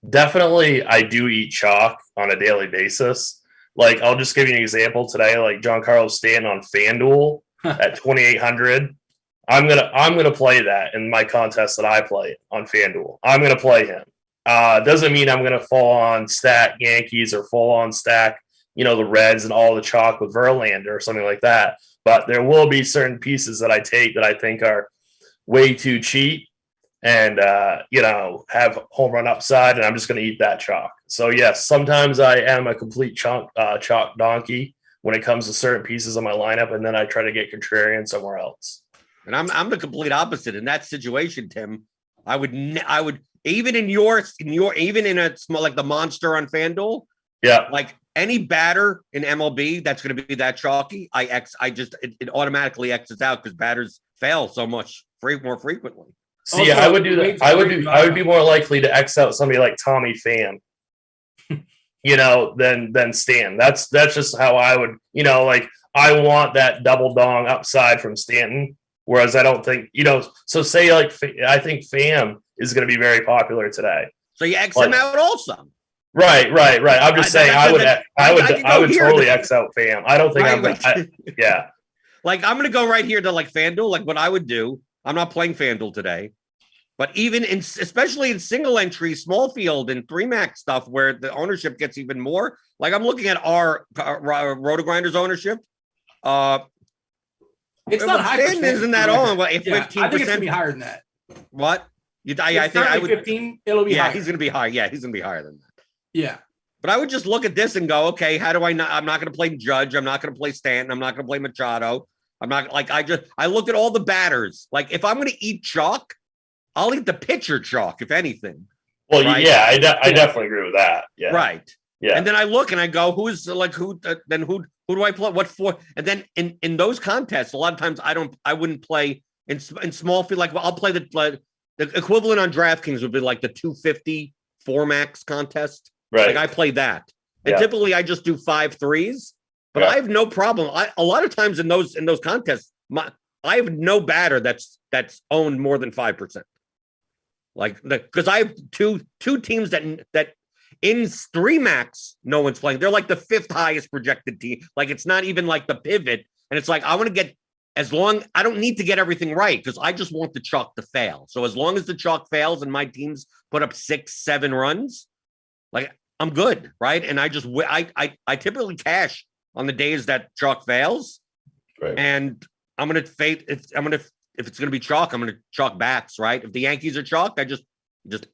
definitely I do eat chalk on a daily basis. Like I'll just give you an example today, like Giancarlo Stanton on FanDuel at 2,800. I'm gonna play that in my contest that I play on FanDuel. I'm gonna play him. Doesn't mean I'm gonna fall on stack Yankees or fall on stack, the Reds and all the chalk with Verlander or something like that. But there will be certain pieces that I take that I think are way too cheap and have home run upside, and I'm just gonna eat that chalk. So yes, sometimes I am a complete chalk donkey when it comes to certain pieces of my lineup, and then I try to get contrarian somewhere else.
And I'm the complete opposite in that situation, Tim. I would even in a small like the monster on FanDuel.
Yeah.
Like any batter in MLB that's going to be that chalky, it automatically X's out because batters fail so much more frequently.
See, I would do that. I would be more likely to X out somebody like Tommy Pham, than Stan. That's just how I would, I want that double dong upside from Stanton. Whereas I don't think, so say like, I think Pham is going to be very popular today.
So you X him out also.
Right. I'm just saying I would totally X out Pham. I don't think yeah.
Like I'm going to go right here to like FanDuel, like what I would do. I'm not playing FanDuel today, but especially in single entry, small field and 3-max stuff where the ownership gets even more. Like I'm looking at our Rotogrinders ownership.
It's not high.
Isn't that on? Well, 15%.
I think it's gonna be higher than that.
What? I think I would
15. It'll be higher.
He's gonna be high. Yeah, he's gonna be higher than that.
Yeah.
But I would just look at this and go, okay, how do I not? I'm not gonna play Judge. I'm not gonna play Stanton. I'm not gonna play Machado. I'm not like I look at all the batters. Like if I'm gonna eat chalk, I'll eat the pitcher chalk, if anything.
Well, right? Yeah, I definitely agree with that. Yeah.
Right.
Yeah.
And then I look and I go, who do I play? What for? And then in those contests, a lot of times I wouldn't play in small field. Like I'll play the equivalent on DraftKings would be like the 250 4-max contest.
Right.
Like I play that. And typically I just do 5 threes, but I have no problem. A lot of times in those contests, I have no batter that's owned more than 5%. Like because I have two teams that in 3-max, no one's playing. They're like the 5th highest projected team. Like it's not even like the pivot. And it's like, I want to get I don't need to get everything right because I just want the chalk to fail. So as long as the chalk fails and my teams put up 6-7 runs, like I'm good. Right. And I typically cash on the days that chalk fails.
Right.
And I'm going to if it's going to be chalk, I'm going to chalk bats. Right. If the Yankees are chalk, I just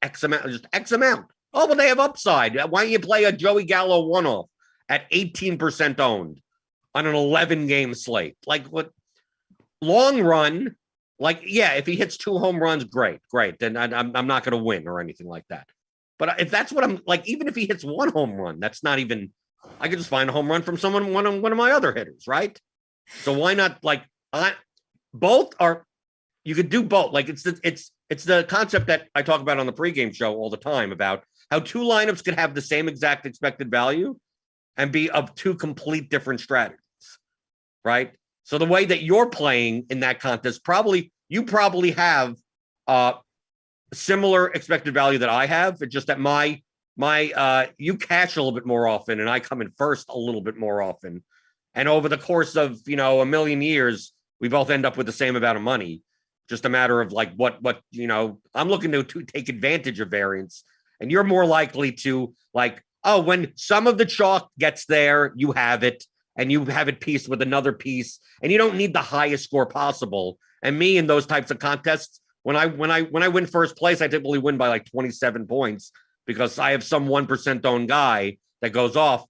X them out. Oh, well, they have upside. Why don't you play a Joey Gallo one-off at 18% owned on an 11-game slate? Like what? Long run, like, yeah, if he hits 2 home runs, great. Then I'm not going to win or anything like that. But if that's what I'm like, even if he hits 1 home run, that's not even. I could just find a home run from one of my other hitters, right? So why not? Like, both are. You could do both. Like it's the concept that I talk about on the pregame show all the time about how 2 lineups could have the same exact expected value and be of 2 complete different strategies, right? So the way that you're playing in that contest, you probably have similar expected value that I have. It's just that my you cash a little bit more often, and I come in first a little bit more often. And over the course of a million years, we both end up with the same amount of money. Just a matter of like what I'm looking to take advantage of variance, and you're more likely to like, oh, when some of the chalk gets there, you have it, and you have it pieced with another piece, and you don't need the highest score possible. And me in those types of contests, when I win first place, I typically win by like 27 points because I have some 1% owned guy that goes off.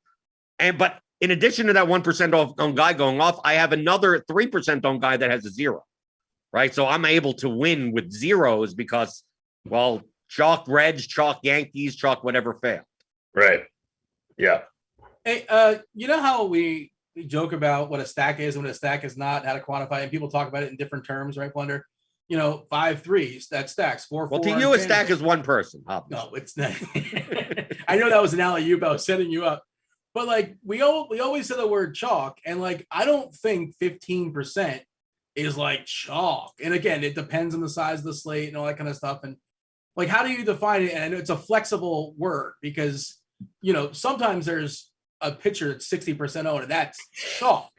But in addition to that 1% owned guy going off, I have another 3% owned guy that has a 0. Right. So I'm able to win with zeros because, well, chalk Reds, chalk Yankees, chalk whatever failed.
Right. Yeah.
Hey, you know how we joke about what a stack is and what a stack is not, how to quantify it, and people talk about it in different terms, right, Blunder? 5 3s, that stacks 4 4.
Well, to you, a stack is one person. Obviously.
No, it's not. I know that was an alley-oop. I was setting you up. But like we always say the word chalk, and like I don't think 15% is like chalk. And again, it depends on the size of the slate and all that kind of stuff. And like, how do you define it? And I know it's a flexible word because sometimes there's a pitcher that's 60% owned, and that's chalk.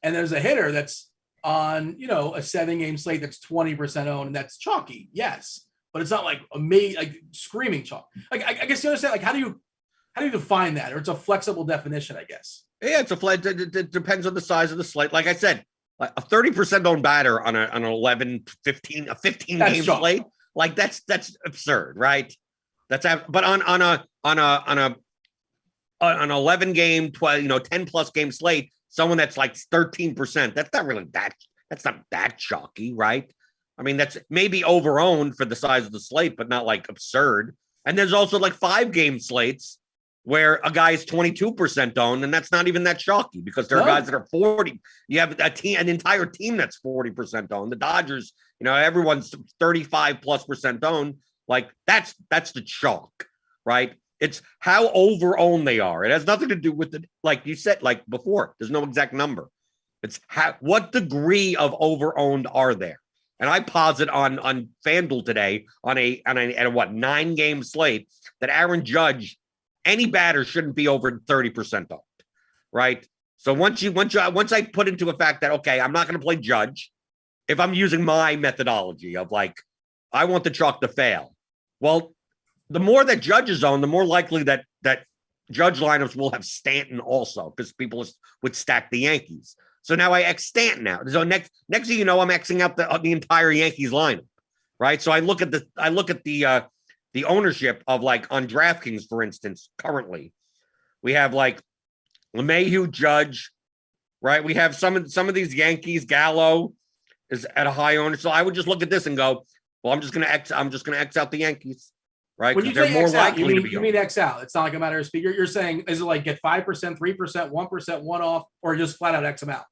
And there's a hitter that's on a 7-game slate that's 20% owned, and that's chalky. Yes, but it's not like amazing, like screaming chalk. Like I guess you understand. Like how do you define that? Or it's a flexible definition, I guess.
Yeah, it depends on the size of the slate. Like I said, like a 30% owned batter on an 11, 15, a 15 game slate, like that's absurd, right? But on an 11 game, 12, 10 plus game slate, someone that's like 13%, that's not that chalky, right? I mean, that's maybe over owned for the size of the slate, but not like absurd. And there's also like 5-game slates where a guy is 22% owned, and that's not even that chalky because there are guys that are 40. You have an entire team that's 40% owned. The Dodgers, everyone's 35+% owned. Like that's the chalk, right? It's how over owned they are. It has nothing to do with like you said, like before. There's no exact number. It's what degree of over owned are there? And I posit on FanDuel today on a 9-game slate that Aaron Judge, any batter shouldn't be over 30% owned, right? So once I put into a fact that, okay, I'm not going to play Judge, if I'm using my methodology of like, I want the chalk to fail. Well, the more that Judge is owned, the more likely that Judge lineups will have Stanton also, because people would stack the Yankees. So now I X Stanton out. So next thing you know, I'm Xing out the entire Yankees lineup, right? So I look at the ownership of like on DraftKings, for instance, currently we have like LeMahieu, Judge, right? We have some of these Yankees. Gallo is at a high ownership. So I would just look at this and go, well, I'm just going to X out the Yankees, right?
When you
they're more likely to be.
You mean X out? It's not like a matter of speed. You're saying, is it like get 5%, 3%, 1%, one off, or just flat out X them out?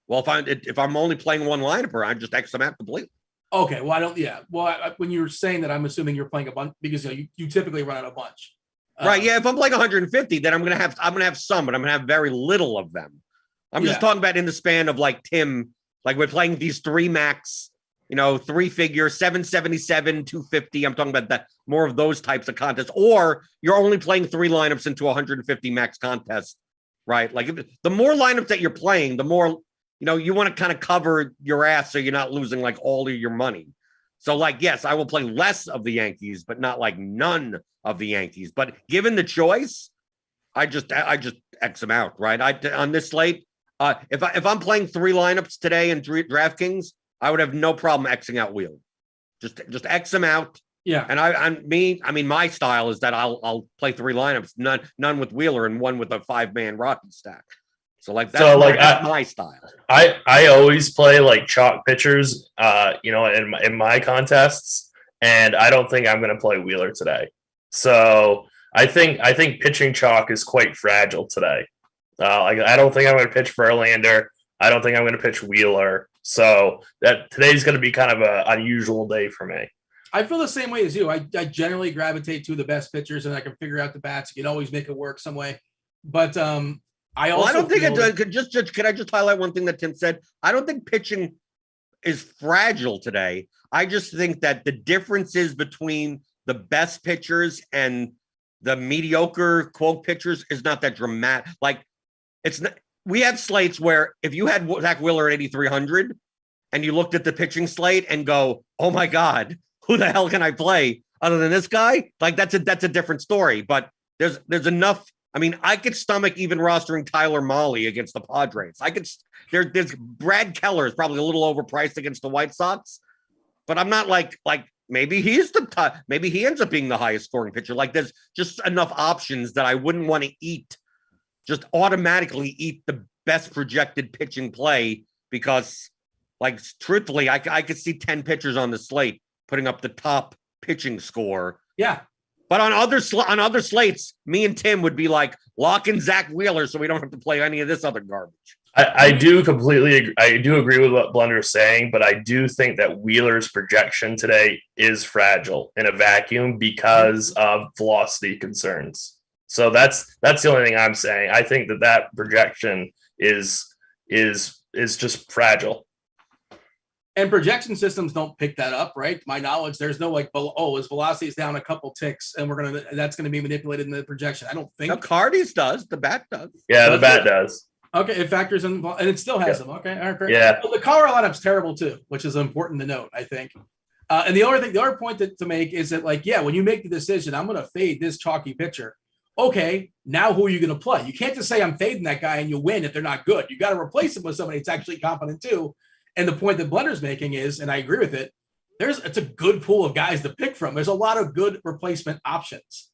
Well, if I'm only playing one lineup, I just X them out completely.
Okay, well, I don't. Yeah, well, when you're saying that, I'm assuming you're playing a bunch because you typically run out a bunch.
Right? Yeah. If I'm playing 150, then I'm gonna have some, but I'm gonna have very little of them. I'm just talking about in the span of like Tim, like we're playing these 3 max, 3-figure, 777, 250. I'm talking about that more of those types of contests, or you're only playing 3 lineups into 150 max contest, right? Like the more lineups that you're playing, the more. You want to kind of cover your ass so you're not losing like all of your money. So like, yes, I will play less of the Yankees, but not like none of the Yankees. But given the choice, I just X them out, right? On this slate, if I'm playing 3 lineups today in DraftKings, I would have no problem Xing out Wheeler. Just X them out.
Yeah.
And my style is that I'll play 3 lineups, none with Wheeler and 1 with a 5-man Rocky stack. So like that's my style.
I always play like chalk pitchers, in my contests, and I don't think I'm going to play Wheeler today. So I think pitching chalk is quite fragile today. I don't think I'm going to pitch Verlander. I don't think I'm going to pitch Wheeler. So that today's going to be kind of an unusual day for me.
I feel the same way as you. I generally gravitate to the best pitchers, and I can figure out the bats. You can always make it work some way, but I don't think
it does. Can I just highlight one thing that Tim said? I don't think pitching is fragile today. I just think that the differences between the best pitchers and the mediocre quote pitchers is not that dramatic. Like, it's not. We have slates where if you had Zach Wheeler at 8,300 and you looked at the pitching slate and go, "Oh my God, who the hell can I play other than this guy?" Like, that's a different story. But there's enough. I mean, I could stomach even rostering Tyler Mahle against the Padres. I could. There's Brad Keller is probably a little overpriced against the White Sox, but I'm not like maybe he's maybe he ends up being the highest scoring pitcher. Like, there's just enough options that I wouldn't want to just automatically eat the best projected pitching play, because, like, truthfully, I could see 10 pitchers on the slate putting up the top pitching score.
Yeah.
But on other slates, me and Tim would be like, lock in Zach Wheeler so we don't have to play any of this other garbage.
I do completely agree. I do agree with what Blender is saying, but I do think that Wheeler's projection today is fragile in a vacuum because of velocity concerns. So that's the only thing I'm saying. I think that projection is just fragile.
And projection systems don't pick that up, right? To my knowledge, there's no like, his velocity is down a couple ticks, and that's gonna be manipulated in the projection. I don't think.
No, Cardi's does. The bat does.
Yeah, the bat does.
Okay, it factors in, and it still has them. Okay, all right, great.
Yeah.
Well, the Colorado lineup's terrible too, which is important to note, I think. And the other point to make is that, like, when you make the decision, I'm going to fade this chalky pitcher. Okay, now who are you going to play? You can't just say I'm fading that guy and you win if they're not good. You got to replace him with somebody that's actually competent too. And the point that Blender's making is, and I agree with it, it's a good pool of guys to pick from. There's a lot of good replacement options.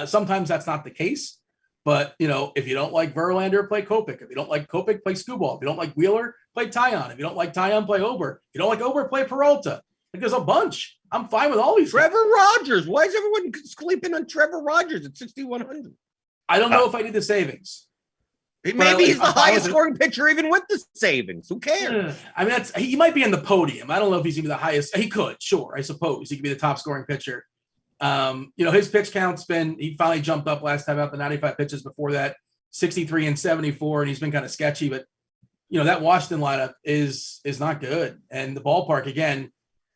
Sometimes that's not the case, but if you don't like Verlander, play Kopech. If you don't like Kopech, play Skubal. If you don't like Wheeler, play Taillon. If you don't like Taillon, play Ober. If you don't like Ober, play Peralta. Like, there's a bunch. I'm fine with all these.
Trevor Rogers. Why is everyone sleeping on Trevor Rogers at 6,100?
I don't know if I need the savings.
Maybe he's the highest scoring pitcher even with the savings. Who cares?
I mean, he might be in the podium. I don't know if he's going to be the highest. He could, sure. I suppose he could be the top scoring pitcher. His pitch count's he finally jumped up last time out, the 95 pitches before that, 63 and 74, and he's been kind of sketchy, but that Washington lineup is not good. And the ballpark, again,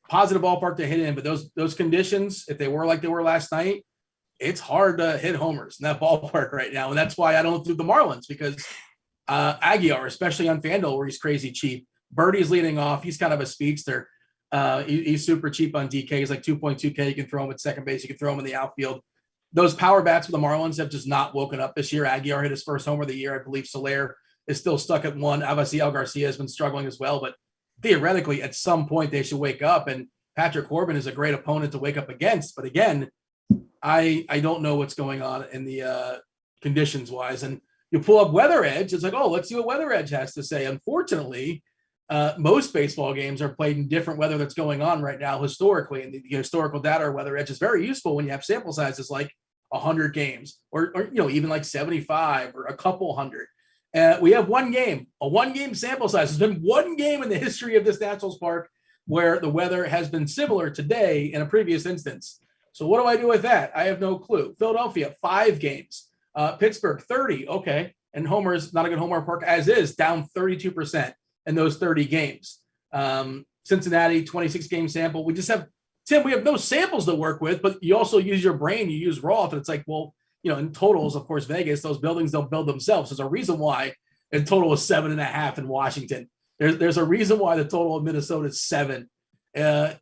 positive ballpark to hit in, but those conditions, if they were like they were last night, it's hard to hit homers in that ballpark right now. And that's why I don't do the Marlins, because Aguilar, especially on Fanduel, where he's crazy cheap. Birdie's leading off. He's kind of a speedster. He's super cheap on DK. He's like 2.2K. You can throw him at second base. You can throw him in the outfield. Those power bats for the Marlins have just not woken up this year. Aguilar hit his first homer of the year. I believe Soler is still stuck at one. Obviously, El Garcia has been struggling as well, but theoretically, at some point, they should wake up. And Patrick Corbin is a great opponent to wake up against. But again, I don't know what's going on in the conditions wise. And you pull up Weather Edge. It's like, let's see what Weather Edge has to say. Unfortunately, most baseball games are played in different weather that's going on right now historically. And the historical data or Weather Edge is very useful when you have sample sizes like 100 games or even like 75 or a couple hundred. We have one game sample size. There's been one game in the history of this Nationals Park where the weather has been similar today in a previous instance. So what do I do with that? I have no clue. Philadelphia, 5 games. Pittsburgh, 30. Okay. And Homer's not a good homer park as is, down 32% in those 30 games. Cincinnati, 26 game sample. We have no samples to work with, but you also use your brain. You use Roth. And it's like, in totals, of course, Vegas, those buildings don't build themselves. There's a reason why the total was 7.5 in Washington. There's a reason why the total of Minnesota is 7. There's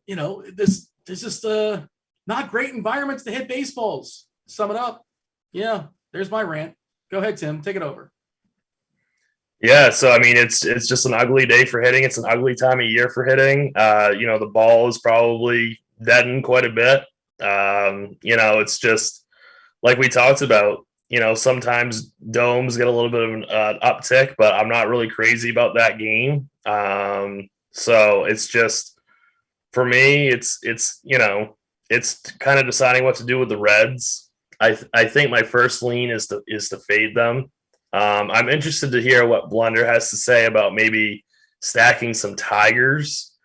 just not great environments to hit baseballs. Sum it up. Yeah, there's my rant. Go ahead, Tim. Take it over.
Yeah, so I mean, it's just an ugly day for hitting. It's an ugly time of year for hitting. The ball is probably deadened quite a bit. It's just like we talked about. Sometimes domes get a little bit of an uptick, but I'm not really crazy about that game. So it's just for me, it's kind of deciding what to do with the Reds. I think my first lean is to fade them. I'm interested to hear what Blender has to say about maybe stacking some Tigers,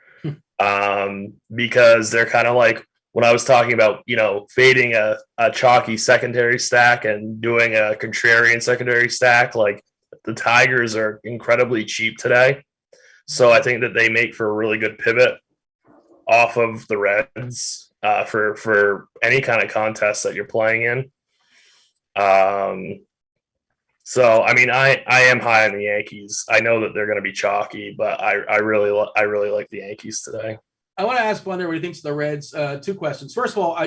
because they're kind of like when I was talking about, fading a chalky secondary stack and doing a contrarian secondary stack. Like, the Tigers are incredibly cheap today. So I think that they make for a really good pivot off of the Reds for any kind of contest that you're playing in. So I mean, I am high on the Yankees. I know that they're going to be chalky, but I really like the Yankees today.
I want to ask Blender what he thinks of the Reds. Two questions. First of all,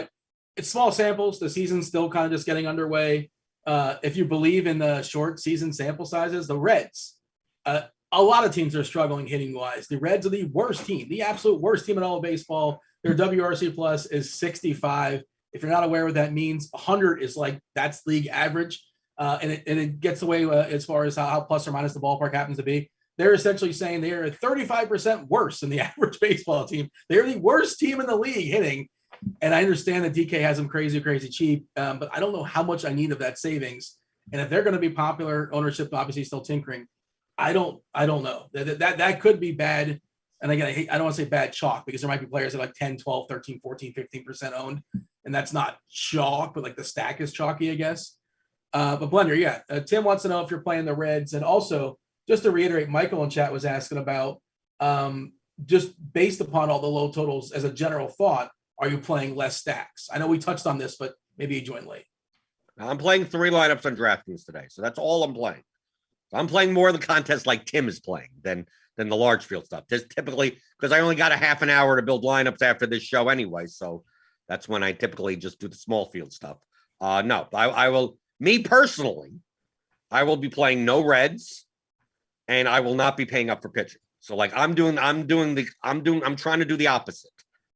it's small samples. The season's still kind of just getting underway. If you believe in the short season sample sizes, the Reds, a lot of teams are struggling hitting wise. The Reds are the worst team, the absolute worst team in all of baseball. Their WRC plus is 65. If you're not aware what that means, 100 is like that's league average. And it gets away as far as how plus or minus the ballpark happens to be. They're essentially saying they are 35% worse than the average baseball team. They're the worst team in the league hitting. And I understand that DK has them crazy cheap, but I don't know how much I need of that savings. And if they're going to be popular, ownership obviously still tinkering. I don't know. That could be bad. And again, I don't want to say bad chalk because there might be players that are like 10, 12, 13, 14, 15% owned. And that's not chalk, but like the stack is chalky, I guess. But Blender, yeah. Tim wants to know if you're playing the Reds. And also, just to reiterate, Michael in chat was asking about just based upon all the low totals as a general thought, are you playing less stacks? I know we touched on this, but maybe you joined late.
I'm playing 3 lineups on DraftKings today, so that's all I'm playing. I'm playing more of the contest like Tim is playing than the large field stuff. Just typically, because I only got a half an hour to build lineups after this show anyway, so that's when I typically just do the small field stuff. No, I will. Me personally, I will be playing no Reds, and I will not be paying up for pitching. So like I'm trying to do the opposite,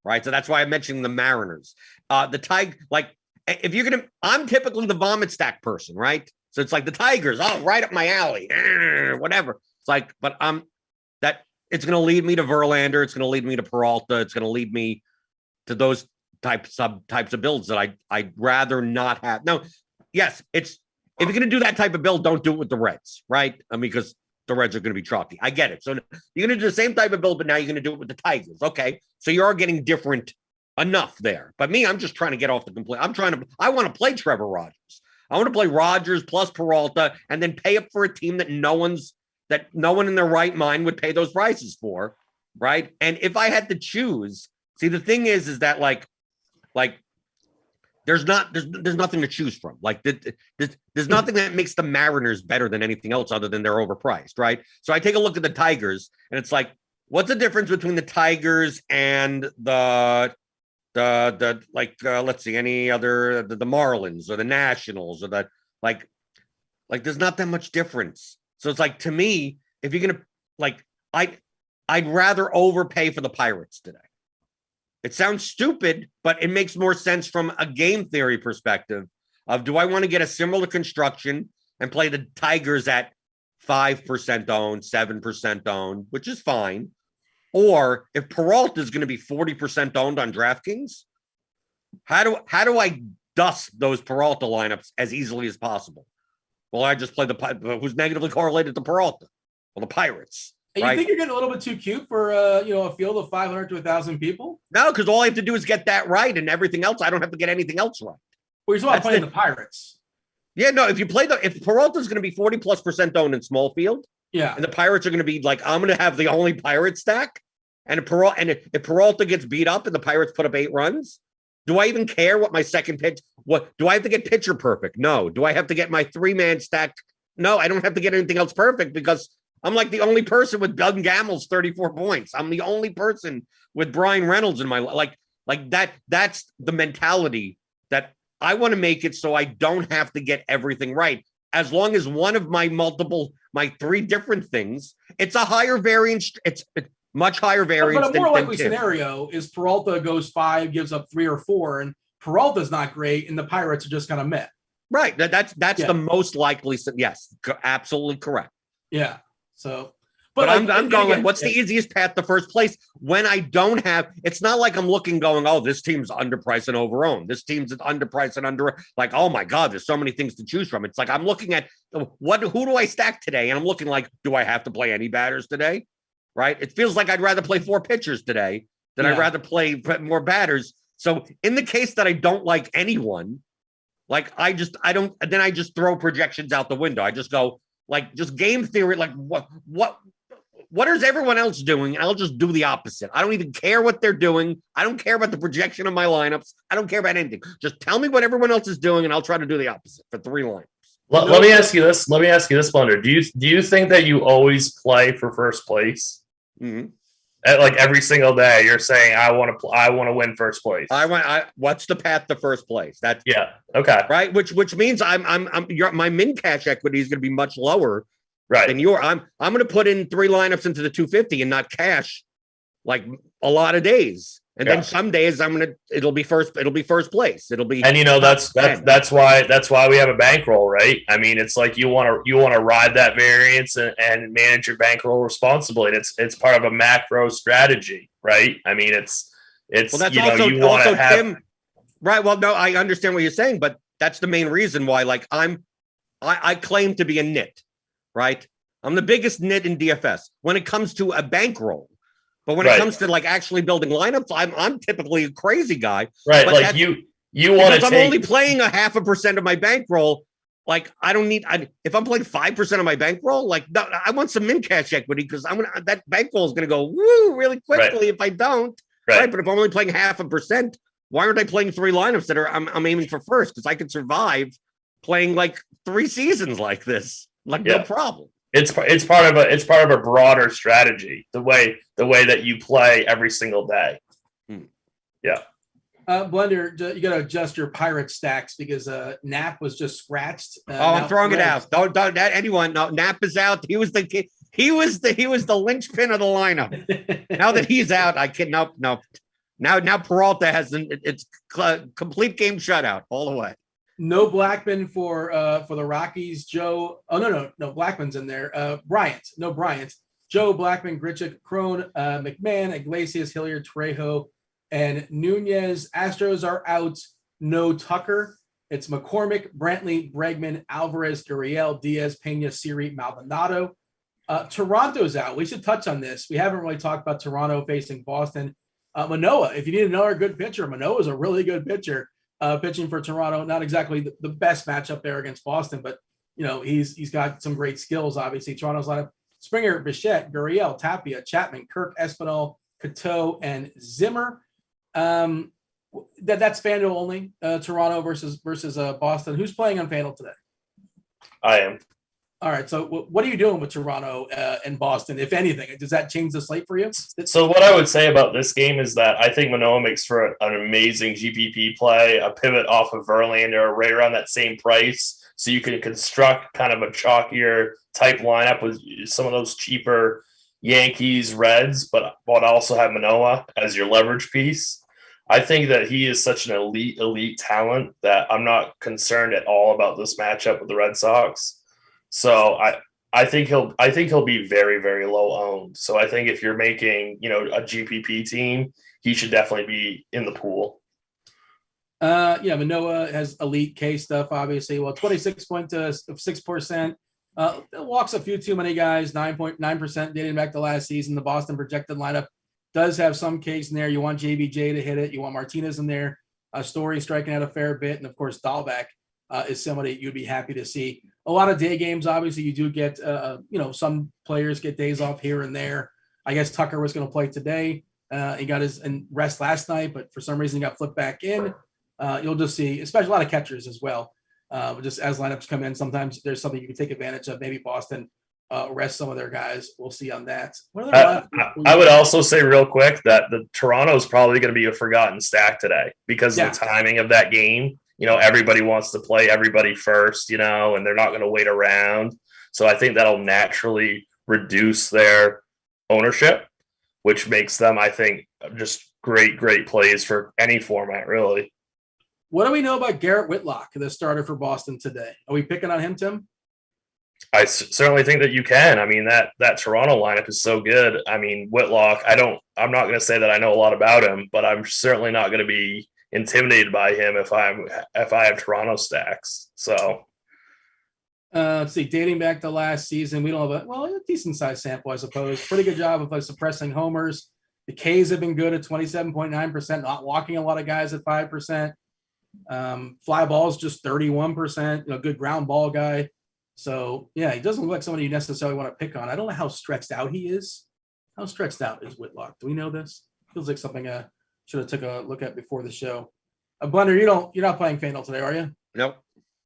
right? So that's why I mentioned the Mariners. The Tig, like if you're gonna, I'm typically the vomit stack person, right? So it's like the Tigers, right up my alley, whatever. It's like, but that it's gonna lead me to Verlander, it's gonna lead me to Peralta, it's gonna lead me to those types of builds that I'd rather not have. No, yes, it's if you're gonna do that type of build, don't do it with the Reds, right? I mean, because the Reds are going to be chalky. I get it. So you're going to do the same type of build, but now you're going to do it with the Tigers. Okay. So you are getting different enough there. But me, I'm just trying to get off the complete. I want to play Trevor Rogers. I want to play Rogers plus Peralta and then pay up for a team that no one in their right mind would pay those prices for. Right. And if I had to choose, see, the thing is that like, there's nothing to choose from. Like there's nothing that makes the Mariners better than anything else other than they're overpriced, right? So I take a look at the Tigers, and it's like, what's the difference between the Tigers and let's see, any other the Marlins or the Nationals or the like there's not that much difference. So it's like, to me, if you're gonna I'd rather overpay for the Pirates today. It sounds stupid, but it makes more sense from a game theory perspective of, do I want to get a similar construction and play the Tigers at 5% owned, 7% owned, which is fine. Or if Peralta is going to be 40% owned on DraftKings, how do I dust those Peralta lineups as easily as possible? Well, I just play who's negatively correlated to Peralta. Well, the Pirates.
And you think you're getting a little bit too cute for a field of 500 to 1,000 people?
No, because all I have to do is get that right, and everything else, I don't have to get anything else right.
Well, you're talking about playing the Pirates.
Yeah, no, if Peralta's going to be 40+% owned in small field,
yeah,
and the Pirates are going to be like, I'm going to have the only Pirate stack, and if Peralta gets beat up and the Pirates put up 8 runs, do I even care what my second pitch? What do I have to get pitcher perfect? No. Do I have to get my 3-man stack? No, I don't have to get anything else perfect because I'm like the only person with Doug Gammel's 34 points. I'm the only person with Brian Reynolds in my like that. That's the mentality that I want to make it so I don't have to get everything right. As long as one of my 3 different things, it's a higher variance. It's much higher variance.
But a more likely scenario is Peralta goes 5, gives up 3 or 4, and Peralta's not great, and the Pirates are just kind of meh.
Right. That's the most likely. Yes, absolutely correct.
Yeah. So,
but I'm going like, what's the easiest path to first place when I don't have? It's not like I'm looking going, oh, this team's underpriced and overowned. This team's underpriced and like, oh my God, there's so many things to choose from. It's like I'm looking at who do I stack today, and I'm looking like, do I have to play any batters today? Right? It feels like I'd rather play 4 pitchers today than I'd rather play more batters. So in the case that I don't like anyone, like I just throw projections out the window. I just go like, just game theory. Like what what is everyone else doing? I'll just do the opposite. I don't even care what they're doing. I don't care about the projection of my lineups. I don't care about anything. Just tell me what everyone else is doing, and I'll try to do the opposite for 3 lineups.
Let me ask you this. Let me ask you this, Blender. Do you think that you always play for first place?
Mm-hmm.
Like every single day, you're saying I want to win first place.
What's the path to first place? That's
okay.
Right. Which means my min cash equity is going to be much lower.
Right.
Than I'm going to put in 3 lineups into the 250 and not cash like a lot of days. And then some days it'll be first place. It'll be,
and that's why we have a bankroll, right? I mean, it's like you want to ride that variance and manage your bankroll responsibly. It's part of a macro strategy, right? I mean, it's
well, that's also Tim, right? Well, no, I understand what you're saying, but that's the main reason why. Like I claim to be a nit, right? I'm the biggest nit in DFS when it comes to a bankroll. But when it comes to like actually building lineups, I'm typically a crazy guy.
Right.
But
like you want to
I'm only playing 0.5% of my bankroll. Like I don't need, if I'm playing 5% of my bankroll, like no, I want some min cash equity because that bankroll is going to go woo really quickly if I don't. Right. But if I'm only playing 0.5%, why aren't I playing 3 lineups that I'm aiming for first? Because I could survive playing like 3 seasons like this, like no problem.
It's part of a broader strategy. The way that you play every single day. Yeah.
Blender, you got to adjust your pirate stacks because Knapp was just scratched.
I'm throwing it out. Don't that anyone. No, Knapp is out. He was the linchpin of the lineup. Now that he's out, I can no. Now Peralta has it's complete game shutout all the way.
No Blackman for the Rockies. Joe. Oh no. Blackman's in there. Bryant. No Bryant. Joe, Blackman, Grichuk, Crone, McMahon, Iglesias, Hilliard, Trejo, and Nunez. Astros are out. No Tucker. It's McCormick, Brantley, Bregman, Alvarez, Gurriel, Diaz, Pena, Siri, Maldonado. Toronto's out. We should touch on this. We haven't really talked about Toronto facing Boston. Manoah, if you need another good pitcher, Manoah is a really good pitcher. Pitching for Toronto, not exactly the best matchup there against Boston, but he's got some great skills. Obviously, Toronto's lineup: Springer, Bichette, Gurriel, Tapia, Chapman, Kirk, Espinal, Cateau, and Zimmer. That's Fanduel only. Toronto versus Boston. Who's playing on Fanduel today?
I am.
All right. So what are you doing with Toronto and Boston, if anything? Does that change the slate for you?
So what I would say about this game is that I think Manoah makes for an amazing GPP play, a pivot off of Verlander right around that same price. So you can construct kind of a chalkier type lineup with some of those cheaper Yankees, Reds, but also have Manoah as your leverage piece. I think that he is such an elite talent that I'm not concerned at all about this matchup with the Red Sox. So I think he'll be very, very low owned. So I think if you're making, a GPP team, he should definitely be in the pool.
Manoah has elite K stuff, obviously. Well, 26.6%. Walks a few too many guys, 9.9% dating back to last season. The Boston projected lineup does have some Ks in there. You want JBJ to hit it. You want Martinez in there. Story striking out a fair bit. And, of course, Dahlbeck is somebody you'd be happy to see. A lot of day games, obviously, you do get, some players get days off here and there. I guess Tucker was going to play today. He got his rest last night, but for some reason he got flipped back in. You'll just see, especially a lot of catchers as well. Just as lineups come in, sometimes there's something you can take advantage of. Maybe Boston rest some of their guys. We'll see on that.
I would also say real quick that the Toronto is probably going to be a forgotten stack today because of the timing of that game. Everybody wants to play everybody first, and they're not going to wait around. So I think that'll naturally reduce their ownership, which makes them, I think, just great plays for any format, really.
What do we know about Garrett Whitlock, the starter for Boston today? Are we picking on him, Tim?
I certainly think that you can. I mean, that Toronto lineup is so good. I mean, Whitlock, I'm not going to say that I know a lot about him, but I'm certainly not going to be intimidated by him if I have Toronto stacks. So
let's see, dating back to last season, we don't have a decent sized sample, I suppose. Pretty good job of suppressing homers. The Ks have been good at 27.9%, not walking a lot of guys at 5%. Fly balls just 31%, good ground ball guy. So yeah, he doesn't look like somebody you necessarily want to pick on. I don't know how stretched out he is. How stretched out is Whitlock? Do we know this? Feels like something I should have took a look at before the show. Blender, you're not playing Fanduel today, are you?
Nope.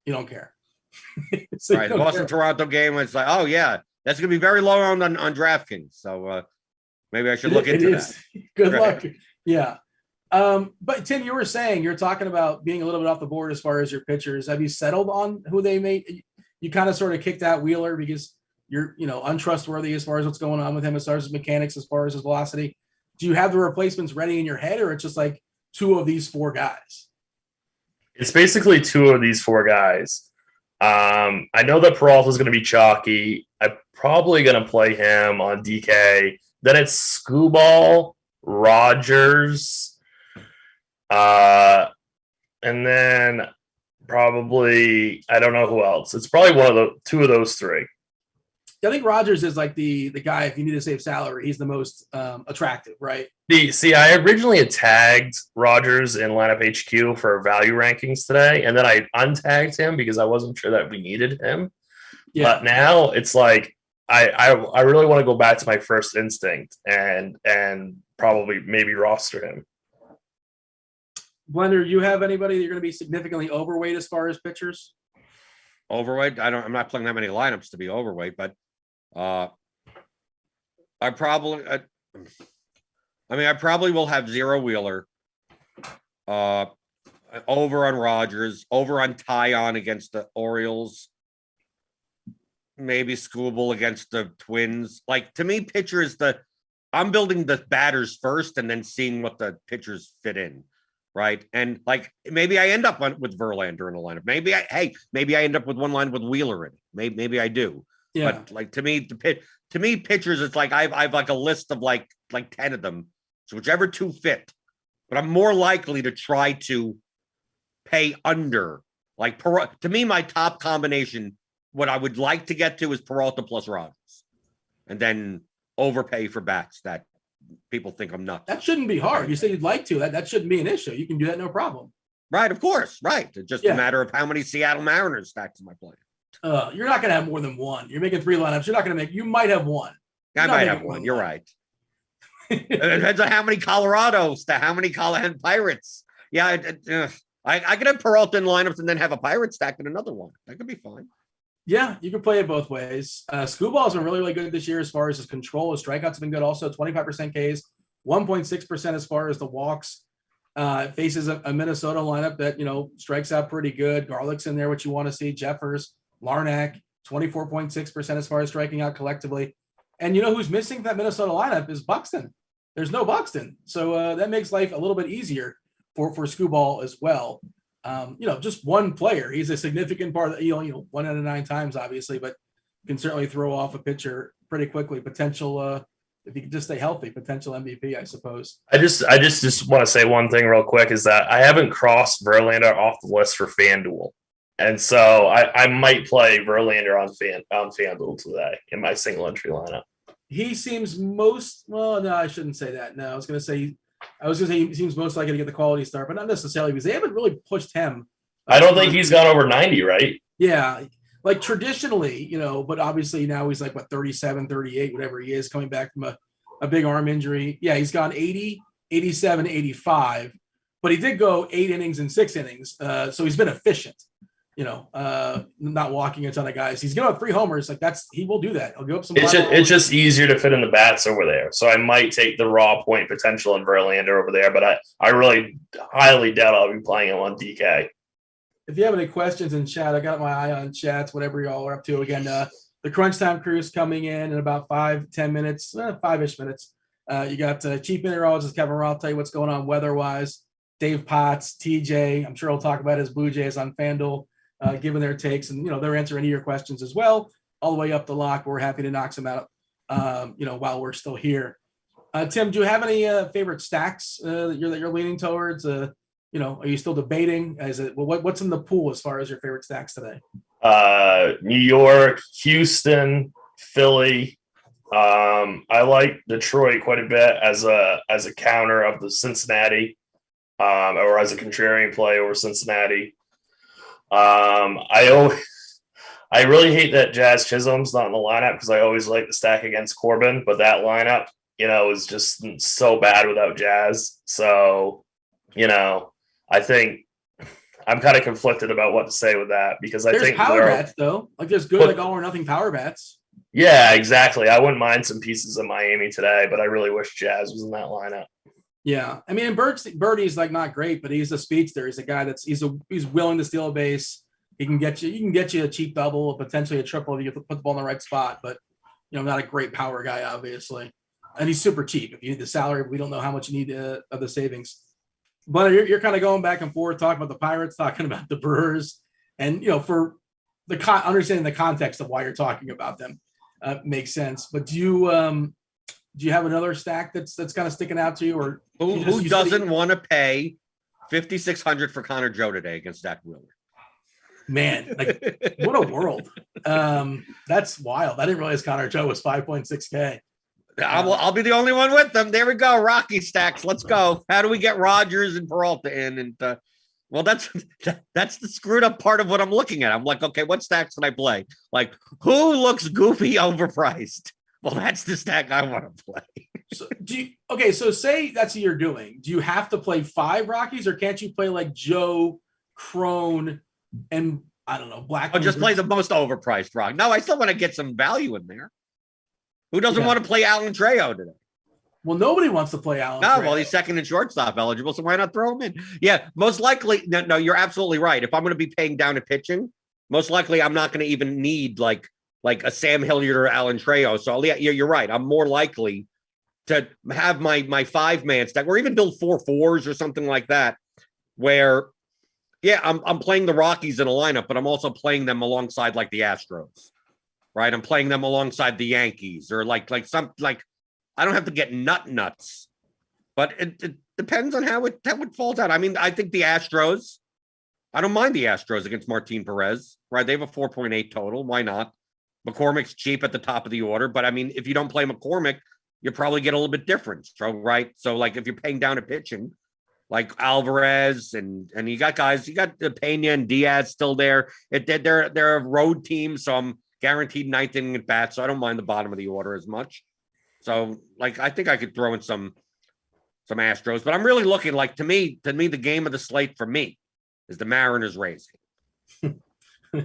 You don't care.
So right. The Boston Toronto game was like, oh yeah, that's gonna be very low on DraftKings. So maybe I should look into that.
Good luck. Yeah. But Tim, you were saying you're talking about being a little bit off the board as far as your pitchers. Have you settled on who they made? You kind of sort of kicked out Wheeler because you're, untrustworthy as far as what's going on with him, as far as his mechanics, as far as his velocity. Do you have the replacements ready in your head, or it's just like two of these four guys?
It's basically two of these four guys. I know that Peralta is going to be chalky. I'm probably going to play him on DK. Then it's Skubal, Rogers, and then probably I don't know who else. It's probably one of the two of those three.
I think Rogers is like the guy, if you need to save salary, he's the most attractive, right?
See, I originally had tagged Rogers in lineup HQ for value rankings today, and then I untagged him because I wasn't sure that we needed him. Yeah. But now it's like I really want to go back to my first instinct and probably maybe roster him.
Blender, you have anybody that you're going to be significantly overweight as far as pitchers?
Overweight? I'm not playing that many lineups to be overweight, but I probably will have zero Wheeler, over on Rogers, over on Tyon against the Orioles, maybe Skubal against the Twins. Like, to me, pitcher is I'm building the batters first and then seeing what the pitchers fit in. Right. And like, maybe I end up with Verlander in a lineup. Maybe I end up with one line with Wheeler in it. Maybe I do. Yeah. But like, to me, pitchers, it's like I've like a list of like 10 of them. So whichever two fit, but I'm more likely to try to pay under. Like, to me, my top combination, what I would like to get to is Peralta plus Rogers, and then overpay for bats that people think I'm nuts.
That shouldn't be hard. You say you'd like to. That shouldn't be an issue. You can do that, no problem.
Right, of course. Right. It's just a matter of how many Seattle Mariners stacks am I playing.
You're not going to have more than one. You're making 3 lineups. You're not going to you might have one.
I might have one. You're right. It depends on how many Colorados, how many Colorado Pirates. Yeah, I could have Peralta in lineups and then have a Pirate stacked in another one. That could be fine.
Yeah, you can play it both ways. Skubal's been really, really good this year as far as his control. His strikeouts have been good also, 25% Ks, 1.6% as far as the walks. Faces a Minnesota lineup that, strikes out pretty good. Garlick's in there, what you want to see. Jeffers, Larnack, 24.6% as far as striking out collectively. And you know who's missing that Minnesota lineup is Buxton. There's no Buxton. So that makes life a little bit easier for Skubal as well. Just one player. He's a significant part of the, 1 out of 9 times, obviously, but can certainly throw off a pitcher pretty quickly. Potential, if he can just stay healthy, potential MVP, I suppose.
I just want to say one thing real quick is that I haven't crossed Verlander off the list for FanDuel. And so I might play Verlander on FanDuel today in my single entry lineup.
He seems no, I shouldn't say that. No, I was going to say he seems most likely to get the quality start, but not necessarily because they haven't really pushed him.
I don't think he's gone over 90, right?
Yeah. Like traditionally, but obviously now he's like, 37, 38, whatever he is, coming back from a big arm injury. Yeah, he's gone 80, 87, 85, but he did go 8 innings and 6 innings. So he's been efficient, not walking a ton of guys. He's going to have 3 homers. Like he will do that. He'll go up some.
It's just easier to fit in the bats over there. So I might take the raw point potential in Verlander over there, but I really highly doubt I'll be playing him on DK.
If you have any questions in chat, I got my eye on chats, whatever y'all are up to. Again, the crunch time crew is coming in about 5-10 minutes, 5-ish minutes. You got Chief Meteorologist Kevin Roth tell you what's going on weather-wise. Dave Potts, TJ, I'm sure he'll talk about his Blue Jays on FanDuel, giving their takes, and they're answering any of your questions as well, all the way up the lock. We're happy to knock some out, while we're still here. Tim, do you have any favorite stacks that you're leaning towards? Are you still debating? What's in the pool as far as your favorite stacks today?
New York, Houston, Philly. I like Detroit quite a bit as a counter of the Cincinnati, or as a contrarian play over Cincinnati. I I really hate that Jazz Chisholm's not in the lineup because I always like the stack against Corbin, but that lineup, is just so bad without Jazz. So, I think I'm kind of conflicted about what to say with that because I
There's
think
power bats though. Like there's good like all or nothing power bats.
Yeah, exactly. I wouldn't mind some pieces of Miami today, but I really wish Jazz was in that lineup.
Yeah, I mean, Birdie's like not great, but he's a speedster. He's a guy he's willing to steal a base. He can get you a cheap double, potentially a triple if you put the ball in the right spot. But not a great power guy, obviously, and he's super cheap. If you need the salary, we don't know how much you need of the savings. But you're kind of going back and forth, talking about the Pirates, talking about the Brewers, and for the understanding the context of why you're talking about them makes sense. But do you have another stack that's kind of sticking out to you, or
who doesn't want to pay $5,600 for Connor Joe today against Zach Wheeler?
Man, like what a world! That's wild. I didn't realize Connor Joe was 5.6K.
I'll be the only one with them. There we go. Rocky stacks. Let's go. How do we get Rogers and Peralta in? And well, that's the screwed up part of what I'm looking at. I'm like, okay, what stacks can I play? Like, who looks goofy overpriced? Well, that's the stack I want to play.
So say that's what you're doing. Do you have to play 5 Rockies, or can't you play like Joe, Crone, and I don't know, Black?
I'll just play the most overpriced rock. No, I still want to get some value in there. Who doesn't want to play Alan Trejo today?
Well, nobody wants to play Alan.
No, well, he's second and shortstop eligible, so why not throw him in? Yeah, most likely. No, you're absolutely right. If I'm going to be paying down at pitching, most likely I'm not going to even need like a Sam Hilliard or Alan Trejo. So you're right. I'm more likely to have my 5-man stack, or even build 4 4s or something like that, where I'm playing the Rockies in a lineup, but I'm also playing them alongside like the Astros, right? I'm playing them alongside the Yankees, or like I don't have to get nuts, but it depends on how it falls out. I mean, I think the Astros, I don't mind the Astros against Martin Perez, right? They have a 4.8 total. Why not? McCormick's cheap at the top of the order, but I mean, if you don't play McCormick, you probably get a little bit different, right? So like if you're paying down at pitching, like Alvarez and you got guys, you got the Pina and Diaz still there. They're a road team, so I'm guaranteed 9th inning at bat, so I don't mind the bottom of the order as much. So like I think I could throw in some Astros, but I'm really looking like to me the game of the slate for me is the Mariners Rays.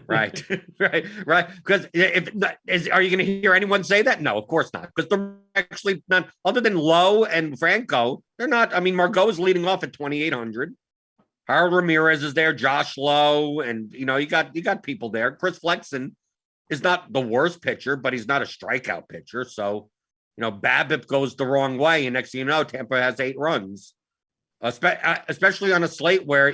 Right. Because are you going to hear anyone say that? No, of course not. Because they're actually not, other than Lowe and Franco, they're not. I mean, Margot is leading off at 2,800. Harold Ramirez is there, Josh Lowe, and you got people there. Chris Flexen is not the worst pitcher, but he's not a strikeout pitcher. So, BABIP goes the wrong way, and next thing you know, Tampa has 8 runs. Especially on a slate where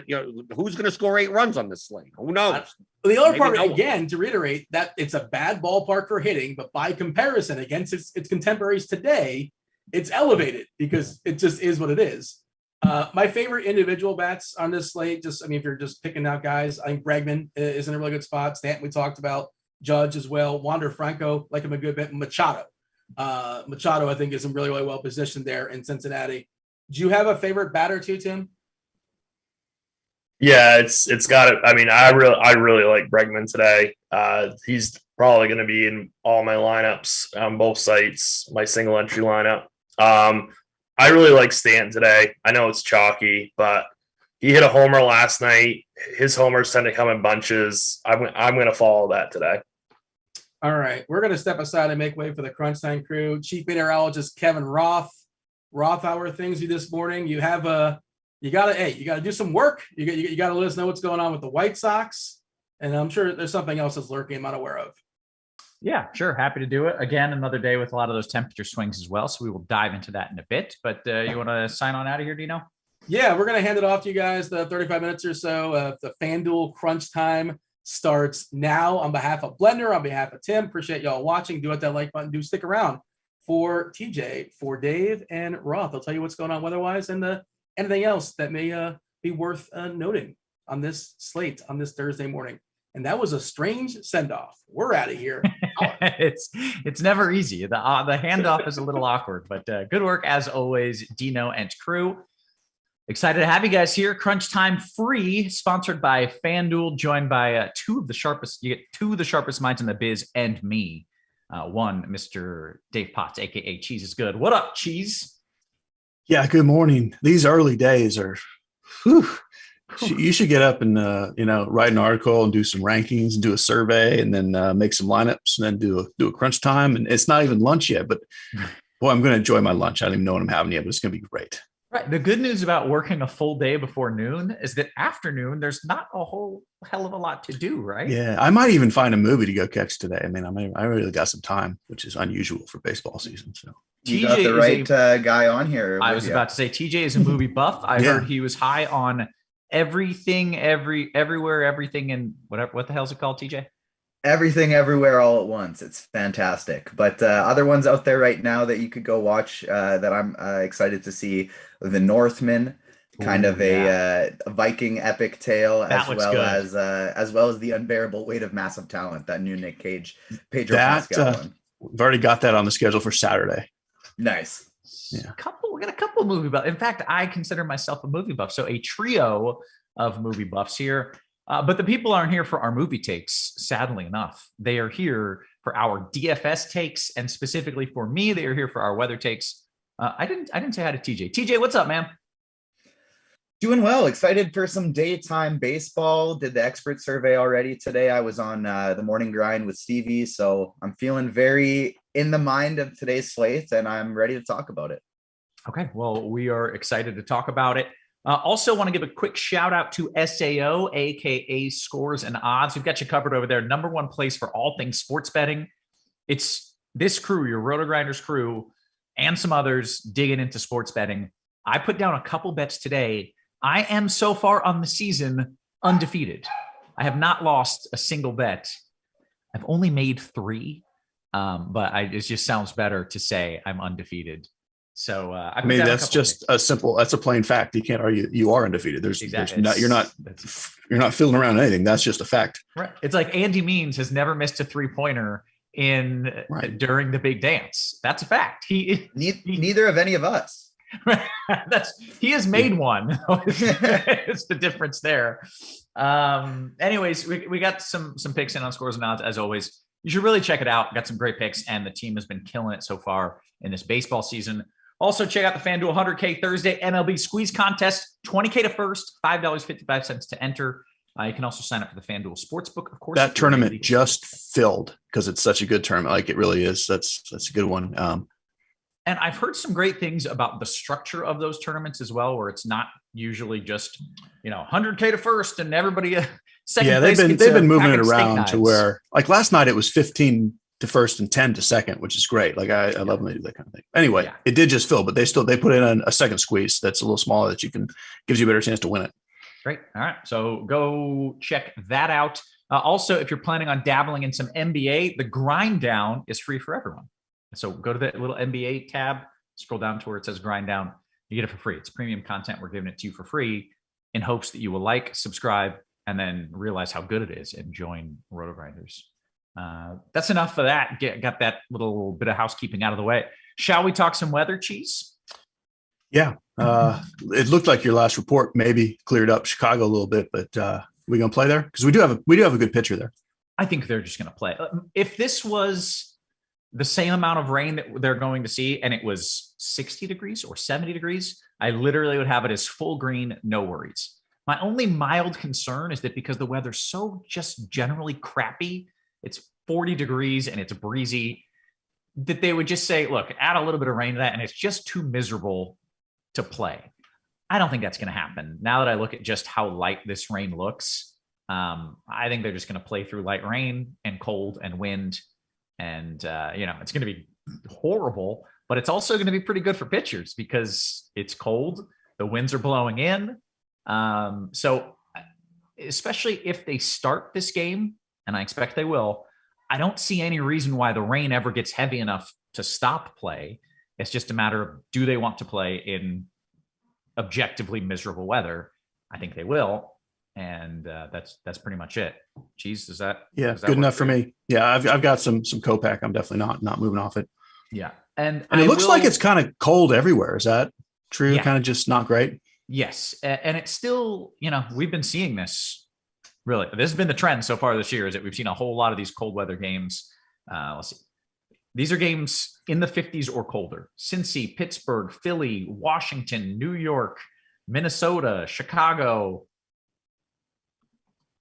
who's going to score 8 runs on this slate? Who knows?
The other part, again, to reiterate, that it's a bad ballpark for hitting, but by comparison against its contemporaries today, it's elevated because it just is what it is. My favorite individual bats on this slate, if you're just picking out guys, I think Bregman is in a really good spot. Stanton, we talked about. Judge as well. Wander Franco, like him a good bit. Machado, I think, is really, really well positioned there in Cincinnati. Do you have a favorite batter too, Tim?
Yeah, it's got it. I mean, I really like Bregman today. He's probably going to be in all my lineups on both sites, my single entry lineup. I really like Stanton today. I know it's chalky, but he hit a homer last night. His homers tend to come in bunches. I'm going to follow that today.
All right, we're going to step aside and make way for the Crunch Time crew. Chief Meteorologist Kevin Roth. Roth Hour things you this morning. You gotta do some work. You gotta let us know what's going on with the White Sox, and I'm sure there's something else that's lurking I'm not aware of.
Yeah, sure, happy to do it again. Another day with a lot of those temperature swings as well, so we will dive into that in a bit. But you want to sign on out of here, Dino?
Yeah, we're gonna hand it off to you guys. The 35 minutes or so. The FanDuel Crunch Time starts now. On behalf of Blender, on behalf of Tim, appreciate y'all watching. Do hit that like button. Do stick around. For TJ, for Dave, and Roth, I'll tell you what's going on weather-wise and anything else that may be worth noting on this slate on this Thursday morning. And that was a strange send-off. We're out of here.
It's never easy. The handoff is a little awkward, but good work as always, Dino and crew. Excited to have you guys here. Crunch Time free, sponsored by Fanduel, joined by two of the sharpest minds in the biz and me. One, Mr. Dave Potts, aka Cheeseisgood. What up, Cheese?
Yeah, good morning. These early days are, whew, you should get up and write an article and do some rankings and do a survey and then make some lineups and then do a crunch time. And it's not even lunch yet, but boy, I'm going to enjoy my lunch. I don't even know what I'm having yet, but it's going to be great.
Right. The good news about working a full day before noon is that afternoon, there's not a whole hell of a lot to do, right?
Yeah, I might even find a movie to go catch today. I mean, I really got some time, which is unusual for baseball season. So
you got the right guy on here.
I was about to say TJ is a movie buff. I heard he was high on everything, everywhere, everything, and whatever. What the hell is it called, TJ?
Everything, everywhere, all at once. It's fantastic. But other ones out there right now that you could go watch that I'm excited to see: The Northman, kind of a Viking epic tale, as well as The Unbearable Weight of Massive Talent, that new Nick Cage, Pedro Pascal one.
We've already got that on the schedule for Saturday.
Nice.
Yeah.
We got a couple of movie buffs. In fact, I consider myself a movie buff. So a trio of movie buffs here. But the people aren't here for our movie takes, sadly enough. They are here for our DFS takes, and specifically for me, they are here for our weather takes. I didn't say hi to TJ. TJ, what's up, man?
Doing well. Excited for some daytime baseball. Did the expert survey already today. I was on the morning grind with Stevie, so I'm feeling very in the mind of today's slate, and I'm ready to talk about it.
Okay, well, we are excited to talk about it. Also want to give a quick shout out to SAO, aka Scores and Odds. We've got you covered over there. Number one place for all things sports betting. It's this crew, your Rotogrinders crew, and some others digging into sports betting. I put down a couple bets today. I am so far on the season undefeated. I have not lost a single bet. I've only made 3, but it just sounds better to say I'm undefeated. So
I mean, that's just that's a plain fact. You can't argue you are undefeated. You're not fiddling around anything. That's just a fact.
Right. It's like Andy Means has never missed a 3-pointer during the big dance. That's a fact.
Neither of any of us.
He has made one. It's the difference there. Anyways, we got some picks in on Scores and Odds as always. You should really check it out. Got some great picks, and the team has been killing it so far in this baseball season. Also, check out the FanDuel 100K Thursday MLB Squeeze Contest. $20K to first, $5.55 to enter. You can also sign up for the FanDuel Sportsbook, of course.
That tournament just filled because it's such a good tournament. Like it really is. That's a good one.
And I've heard some great things about the structure of those tournaments as well, where it's not usually just 100K to first and everybody second. Yeah,
they've been moving it around to where, like last night, it was 15 to first and 10 to second, which is great. Like I love when they do that kind of thing. Anyway, It did just fill, but they put in a second squeeze that's a little smaller that gives you a better chance to win it.
Great. All right. So go check that out. Also, if you're planning on dabbling in some NBA, the grind down is free for everyone. So go to the little NBA tab, scroll down to where it says grind down. You get it for free. It's premium content. We're giving it to you for free in hopes that you will like, subscribe, and then realize how good it is and join Rotogrinders. That's enough for that. Got that little bit of housekeeping out of the way. Shall we talk some weather, Cheese?
Yeah. It looked like your last report maybe cleared up Chicago a little bit, but we going to play there? Because we do have a good pitcher there.
I think they're just going to play. If this was the same amount of rain that they're going to see and it was 60 degrees or 70 degrees, I literally would have it as full green, no worries. My only mild concern is that because the weather's so just generally crappy, it's 40 degrees and it's breezy, that they would just say, look, add a little bit of rain to that and it's just too miserable to play. I don't think that's going to happen. Now that I look at just how light this rain looks, I think they're just going to play through light rain and cold and wind. And, it's going to be horrible, but it's also going to be pretty good for pitchers because it's cold. The winds are blowing in. So especially if they start this game, and I expect they will, I don't see any reason why the rain ever gets heavy enough to stop play. It's just a matter of, do they want to play in objectively miserable weather? I think they will. And that's pretty much it. Cheese, is that
good enough for me? Yeah, I've got some Copac. I'm definitely not moving off it.
Yeah, and
it looks like it's kind of cold everywhere. Is that true?
Yeah.
Kind of just not great.
Yes. And it's still, we've been seeing this really. This has been the trend so far this year, is that we've seen a whole lot of these cold weather games. Let's see. These are games in the 50s or colder. Cincy, Pittsburgh, Philly, Washington, New York, Minnesota, Chicago.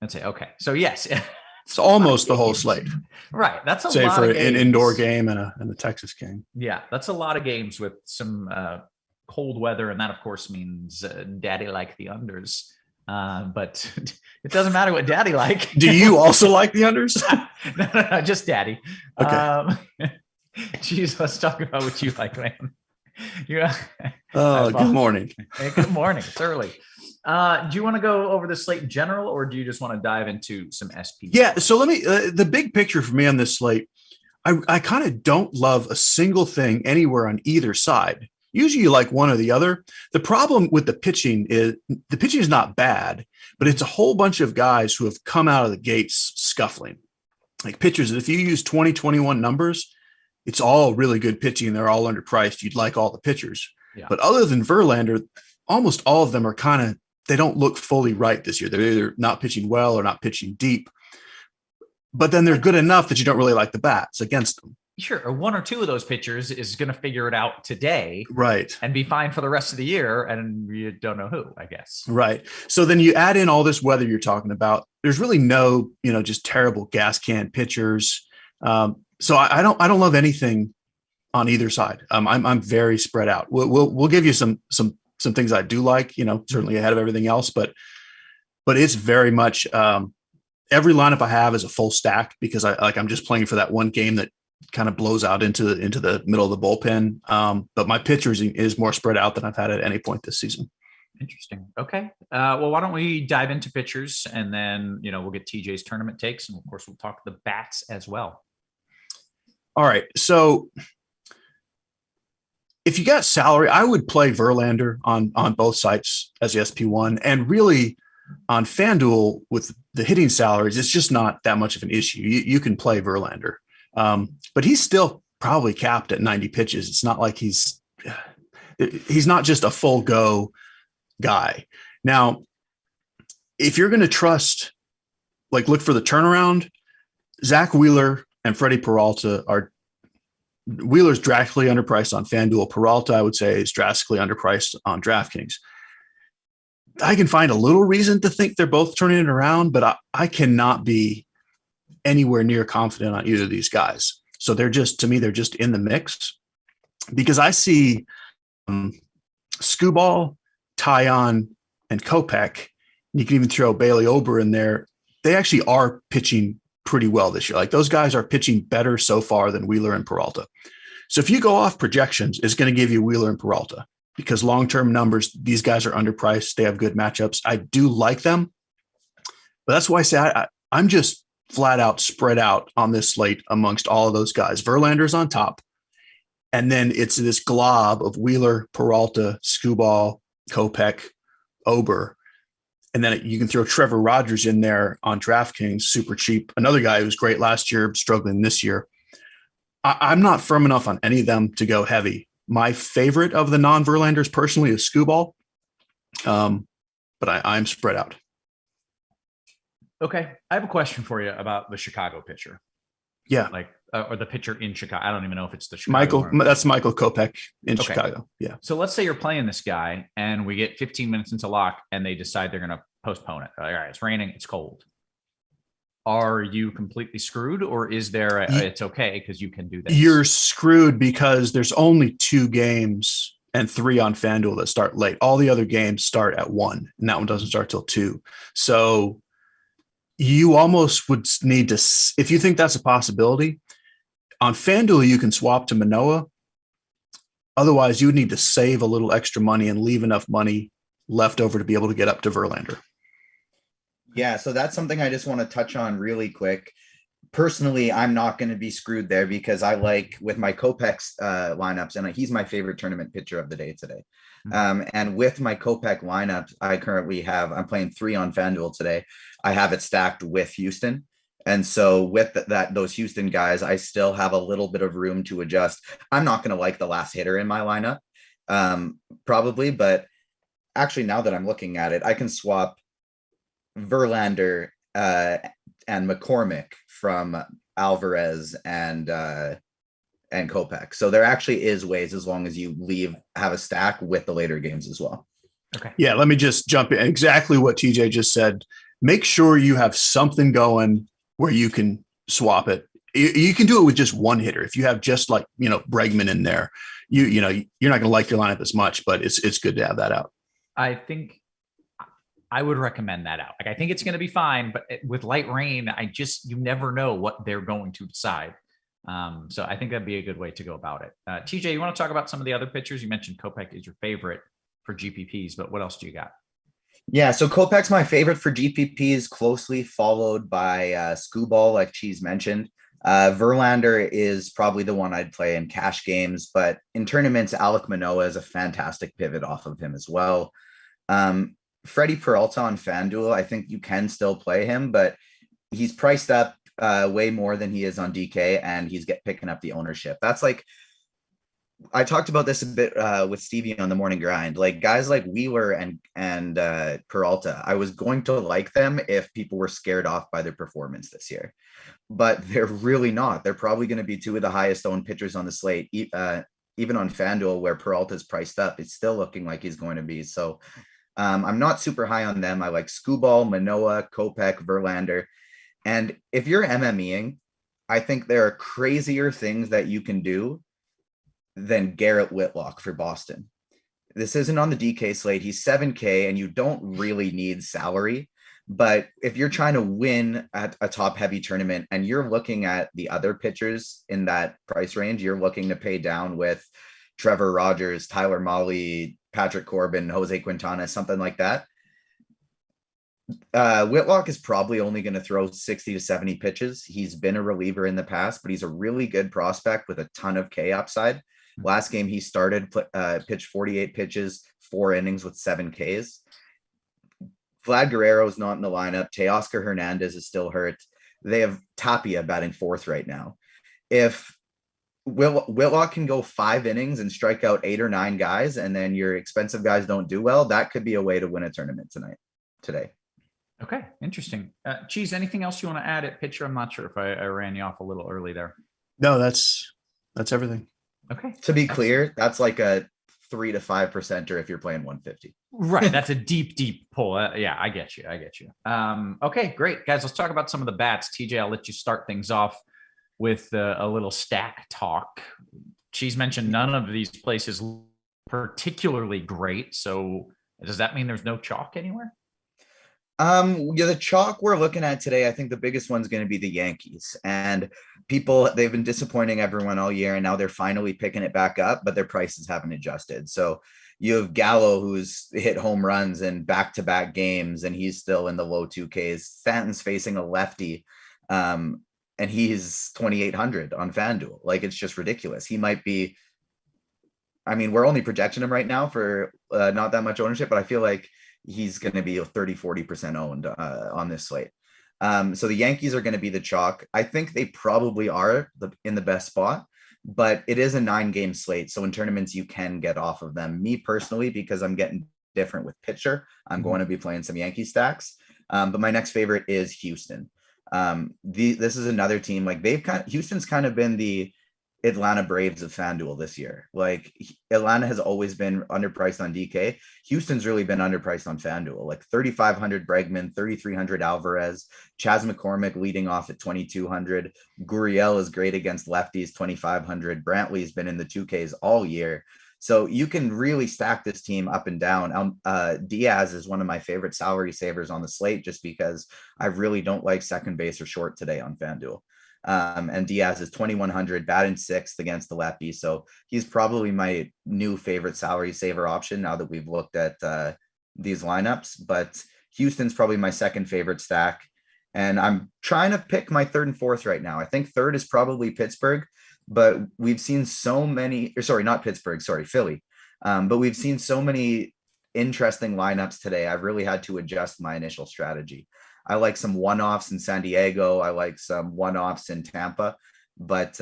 Let's say, okay. So yes.
It's almost the whole slate.
Right. That's a
Say
lot
for
of games.
an indoor game and a Texas game.
Yeah, that's a lot of games with some cold weather, and that of course means daddy like the unders. But it doesn't matter what daddy like.
Do you also like the unders?
No, just daddy.
Okay.
Geez, let's talk about what you like, man. Yeah.
Oh, good morning.
Hey, good morning. It's early. Do you want to go over the slate in general, or do you just want to dive into some SP?
Yeah. So let me, the big picture for me on this slate, I kind of don't love a single thing anywhere on either side. Usually you like one or the other. The problem with the pitching is not bad, but it's a whole bunch of guys who have come out of the gates scuffling. Like pitchers, if you use 2021 numbers, it's all really good pitching. They're all underpriced. You'd like all the pitchers.
Yeah.
But other than Verlander, almost all of them are they don't look fully right this year. They're either not pitching well or not pitching deep. But then they're good enough that you don't really like the bats against them.
Sure. Or one or two of those pitchers is going to figure it out today.
Right.
And be fine for the rest of the year. And you don't know who, I guess.
Right. So then you add in all this weather you're talking about. There's really no, just terrible gas can pitchers. So I don't love anything on either side. I'm very spread out. We'll give you some things I do like, certainly ahead of everything else, but it's very much every lineup I have is a full stack because I'm just playing for that one game that kind of blows out into the middle of the bullpen. But my pitchers is more spread out than I've had at any point this season.
Interesting. Okay. Well, why don't we dive into pitchers, and then, we'll get TJ's tournament takes. And of course we'll talk the bats as well.
All right. So if you got salary, I would play Verlander on both sites as the SP1, and really on FanDuel with the hitting salaries, it's just not that much of an issue. You can play Verlander, but he's still probably capped at 90 pitches. It's not like he's not just a full go guy. Now, if you're going to trust, look for the turnaround, Zach Wheeler and Freddie Peralta Wheeler's drastically underpriced on FanDuel. Peralta, I would say, is drastically underpriced on DraftKings. I can find a little reason to think they're both turning it around, but I cannot be anywhere near confident on either of these guys. So they're just in the mix, because I see Skubal, Taillon, and Kopech. You can even throw Bailey Ober in there. They actually are pitching pretty well this year. Those guys are pitching better so far than Wheeler and Peralta. So if you go off projections, it's going to give you Wheeler and Peralta, because long-term numbers, these guys are underpriced. They have good matchups. I do like them, but that's why I say I'm just flat out spread out on this slate amongst all of those guys. Verlander's on top, and then it's this glob of Wheeler, Peralta, Skubal, Kopech, Ober. And then you can throw Trevor Rogers in there on DraftKings, super cheap. Another guy who was great last year, struggling this year. I'm not firm enough on any of them to go heavy. My favorite of the non-Verlanders personally is Skubal, but I'm spread out.
Okay. I have a question for you about the Chicago pitcher.
Yeah.
Or the pitcher in Chicago. I don't even know if it's the Chicago.
That's Michael Kopech in Chicago. Yeah.
So let's say you're playing this guy and we get 15 minutes into lock and they decide they're going to postpone it. All right, it's raining, it's cold. Are you completely screwed, or is there it's okay because you can do this?
You're screwed because there's only 2 games and 3 on FanDuel that start late. All the other games start at 1, and that one doesn't start till 2. So you almost would need to, if you think that's a possibility, on FanDuel, you can swap to Manoah. Otherwise, you would need to save a little extra money and leave enough money left over to be able to get up to Verlander.
Yeah, so that's something I just want to touch on really quick. Personally, I'm not going to be screwed there because I like with my Kopech's lineups, and he's my favorite tournament pitcher of the day today. And with my Kopech lineups, I'm playing 3 on FanDuel today. I have it stacked with Houston. And so with those Houston guys, I still have a little bit of room to adjust. I'm not going to like the last hitter in my lineup, probably, but actually, now that I'm looking at it, I can swap Verlander and McCormick from Alvarez and Kopech. So there actually is ways, as long as you have a stack with the later games as well.
Okay.
Yeah, let me just jump in. Exactly what TJ just said. Make sure you have something going where you can swap it. You can do it with just one hitter. If you have just like, Bregman in there, you're not going to like your lineup as much, but it's good to have that out.
I think I would recommend that out. Like, I think it's going to be fine, but with light rain, you never know what they're going to decide. So I think that'd be a good way to go about it. TJ, you want to talk about some of the other pitchers? You mentioned Kopech is your favorite for GPPs, but what else do you got?
Yeah, so Kopech's my favorite for GPPs, closely followed by Skubal, like Cheese mentioned. Verlander is probably the one I'd play in cash games, but in tournaments, Alek Manoah is a fantastic pivot off of him as well. Freddie Peralta on Fanduel, I think you can still play him, but he's priced up way more than he is on DK, and he's picking up the ownership. That's like, I talked about this a bit with Stevie on the morning grind. Like, guys like Wheeler and Peralta, I was going to like them if people were scared off by their performance this year, but they're really not. They're probably going to be two of the highest owned pitchers on the slate. Even on Fanduel, where Peralta's priced up, it's still looking like he's going to be. So I'm not super high on them. I like Skubal, Manoah, Kopech, Verlander. And if you're MMEing, I think there are crazier things that you can do than Garrett Whitlock for Boston. This isn't on the DK slate. He's 7K, and you don't really need salary. But if you're trying to win at a top heavy tournament and you're looking at the other pitchers in that price range, you're looking to pay down with Trevor Rogers, Tyler Mahle, Patrick Corbin, Jose Quintana, something like that. Whitlock is probably only going to throw 60 to 70 pitches. He's been a reliever in the past, but he's a really good prospect with a ton of K upside. Last game he started, pitched 48 pitches, 4 innings with 7 Ks. Vlad Guerrero is not in the lineup. Teoscar Hernandez is still hurt. They have Tapia batting 4th right now. If Whitlock can go 5 innings and strike out 8 or 9 guys, and then your expensive guys don't do well, that could be a way to win a tournament today.
Okay, interesting. Cheese, anything else you want to add at pitcher? I'm not sure if I ran you off a little early there.
No, that's everything.
Okay.
To be clear, that's like a 3 to 5%er if you're playing 150.
Right. That's a deep pull. Yeah, I get you. Okay, great. Guys, let's talk about some of the bats. TJ, I'll let you start things off with a little stack talk. Cheese mentioned none of these places particularly great. So does that mean there's no chalk anywhere?
Yeah, the chalk we're looking at today, I think the biggest one's going to be the Yankees. And they've been disappointing everyone all year, and now they're finally picking it back up, but their prices haven't adjusted. So you have Gallo, who's hit home runs in back-to-back games, and he's still in the low 2Ks. Stanton's facing a lefty, and he's 2,800 on FanDuel. Like, it's just ridiculous. He might be, I mean, we're only projecting him right now for not that much ownership, but I feel like he's going to be 30-40% owned on this slate. So the Yankees are going to be the chalk. I think they probably are in the best spot, but it is a 9-game slate. So in tournaments, you can get off of them. Me personally, because I'm getting different with pitcher, I'm going to be playing some Yankee stacks. But my next favorite is Houston. This is another team, like Houston's kind of been the Atlanta Braves of FanDuel this year. Like, Atlanta has always been underpriced on DK. Houston's really been underpriced on FanDuel. Like 3,500 Bregman, 3,300 Alvarez, Chas McCormick leading off at 2,200. Gurriel is great against lefties, 2,500. Brantley's been in the 2Ks all year. So you can really stack this team up and down. Diaz is one of my favorite salary savers on the slate, just because I really don't like second base or short today on FanDuel. And Diaz is 2,100, batting 6th against the lefty. So he's probably my new favorite salary saver option now that we've looked at these lineups. But Houston's probably my second favorite stack. And I'm trying to pick my 3rd and 4th right now. I think 3rd is probably Pittsburgh, but we've seen so many, not Pittsburgh, Philly. But we've seen so many interesting lineups today. I've really had to adjust my initial strategy. I like some one-offs in San Diego. I like some one-offs in Tampa, but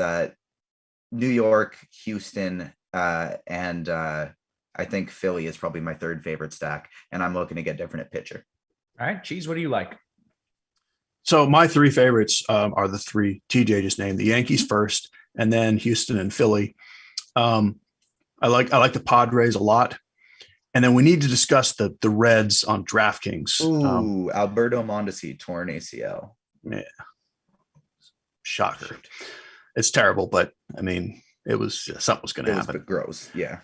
New York, Houston, and I think Philly is probably my third favorite stack, and I'm looking to get different at pitcher.
All right, Cheese, what do you like?
So my three favorites are the three TJ just named: the Yankees first, and then Houston and Philly. I like the Padres a lot, and then we need to discuss the Reds on DraftKings.
Ooh, Alberto Mondesi torn ACL.
Yeah, shocker. It's terrible, but I mean, it was something was going to happen.
But gross, yeah.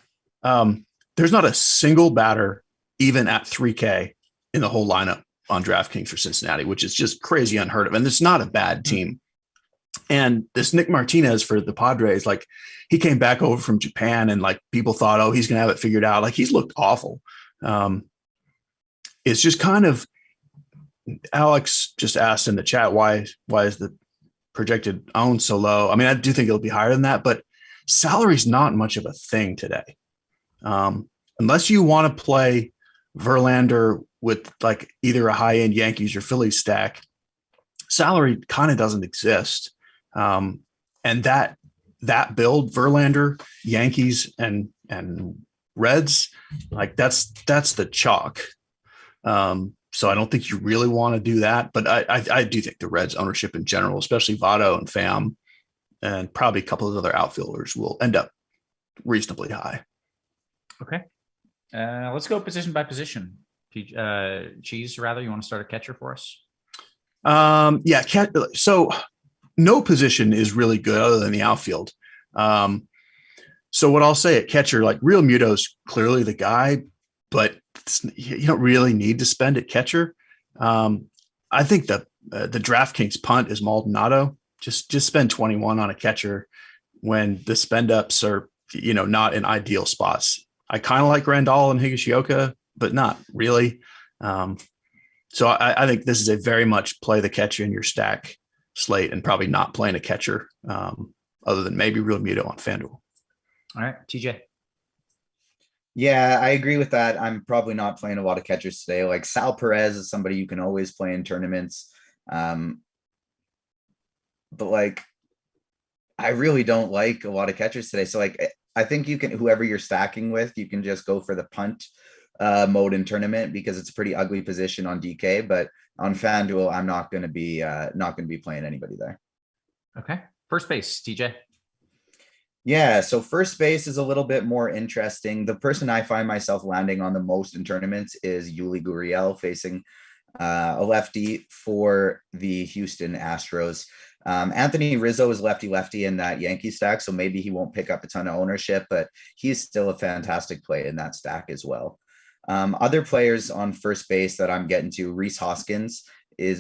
There's not a single batter, even at 3K, in the whole lineup on DraftKings for Cincinnati, which is just crazy unheard of. And it's not a bad team. And this Nick Martinez for the Padres, like he came back over from Japan and like people thought, oh, he's going to have it figured out. Like he's looked awful. It's just kind of, Alex just asked in the chat, why is the projected own so low? I mean, I do think it'll be higher than that, but salary's not much of a thing today. Unless you want to play Verlander with like either a high-end Yankees or Phillies stack, salary kind of doesn't exist. And that build, Verlander, Yankees, and Reds, like that's the chalk. So I don't think you really want to do that, but I do think the Reds ownership in general, especially Votto and Pham, and probably a couple of other outfielders, will end up reasonably high.
Okay. Let's go position by position. Cheese, rather, you want to start a catcher for us?
Yeah. So no position is really good other than the outfield. So what I'll say at catcher, like Real Muto's clearly the guy, but you don't really need to spend at catcher. I think the DraftKings punt is Maldonado. Just spend 21 on a catcher when the spend ups are, not in ideal spots. I kind of like Grandal and Higashioka, but not really. So I think this is a very much play the catcher in your stack slate and probably not playing a catcher other than maybe Real Muto on FanDuel.
All right, TJ.
Yeah, I agree with that. I'm probably not playing a lot of catchers today. Like Sal Perez is somebody you can always play in tournaments. But like, I really don't like a lot of catchers today. So like, I think you can, whoever you're stacking with, you can just go for the punt mode in tournament because it's a pretty ugly position on DK. But on FanDuel, I'm not going to be playing anybody there.
Okay, first base, TJ.
Yeah, so first base is a little bit more interesting. The person I find myself landing on the most in tournaments is Yuli Gurriel, facing a lefty for the Houston Astros. Anthony Rizzo is lefty in that Yankee stack, so maybe he won't pick up a ton of ownership, but he's still a fantastic play in that stack as well. Other players on first base that I'm getting to, Rhys Hoskins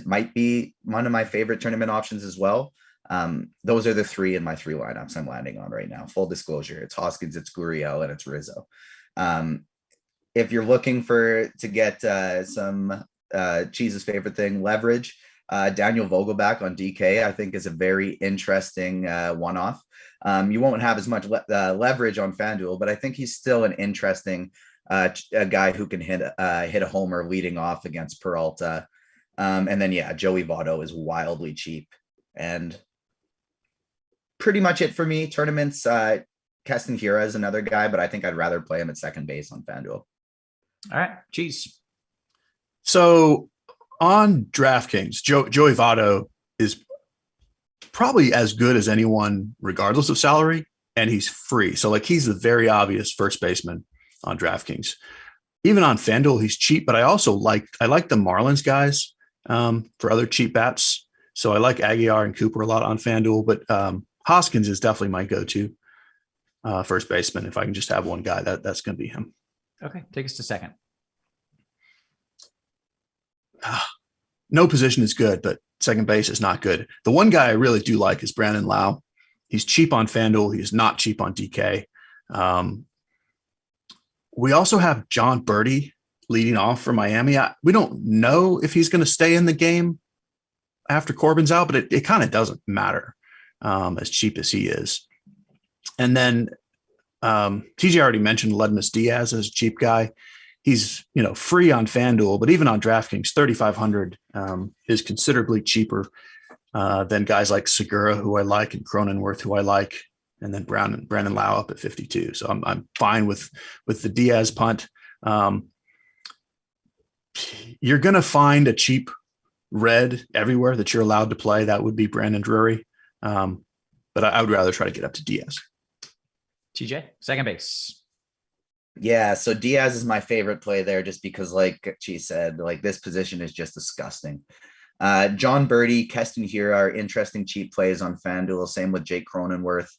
might be one of my favorite tournament options as well. Those are the three in my three lineups I'm landing on right now. Full disclosure, it's Hoskins, it's Gurriel, and it's Rizzo. If you're looking to get some Cheese's favorite thing, leverage, Daniel Vogelback on DK, I think is a very interesting one-off. You won't have as much leverage on FanDuel, but I think he's still an interesting a guy who can hit a homer leading off against Peralta. And then, yeah, Joey Votto is wildly cheap. And pretty much it for me. Tournaments, Keston Hiura is another guy, but I think I'd rather play him at second base on FanDuel.
All right, Cheese.
So on DraftKings, Joey Votto is probably as good as anyone, regardless of salary, and he's free. So like he's the very obvious first baseman on DraftKings. Even on FanDuel, he's cheap, but I like the Marlins guys for other cheap bats. So I like Aguilar and Cooper a lot on FanDuel, but Hoskins is definitely my go-to first baseman. If I can just have one guy, that's going to be him.
Okay, take us to second.
No position is good, but second base is not good. The one guy I really do like is Brandon Lau. He's cheap on FanDuel. He's not cheap on DK. We also have John Birdie leading off for Miami. We don't know if he's going to stay in the game after Corbin's out, but it kind of doesn't matter as cheap as he is. And then TJ already mentioned Ledmus Diaz as a cheap guy. He's free on FanDuel, but even on DraftKings, 3,500 is considerably cheaper than guys like Segura, who I like, and Cronenworth, who I like. and then Brandon Lau up at 52. So I'm fine with the Diaz punt. You're going to find a cheap red everywhere that you're allowed to play. That would be Brandon Drury. But I would rather try to get up to Diaz.
TJ, second base.
Yeah, so Diaz is my favorite play there just because, like she said, like this position is just disgusting. John Birdie, Keston here are interesting cheap plays on FanDuel. Same with Jake Cronenworth.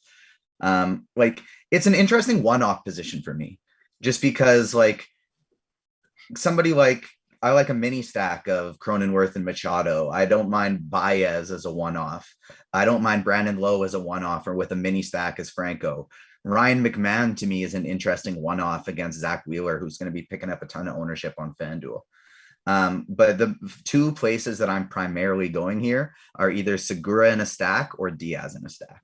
Like it's an interesting one-off position for me, just because like somebody like I like a mini stack of Cronenworth and Machado. I don't mind Baez as a one-off. I don't mind Brandon Lowe as a one-off or with a mini stack as Franco. Ryan McMahon to me is an interesting one-off against Zach Wheeler, who's going to be picking up a ton of ownership on FanDuel. But the two places that I'm primarily going here are either Segura in a stack or Diaz in a stack.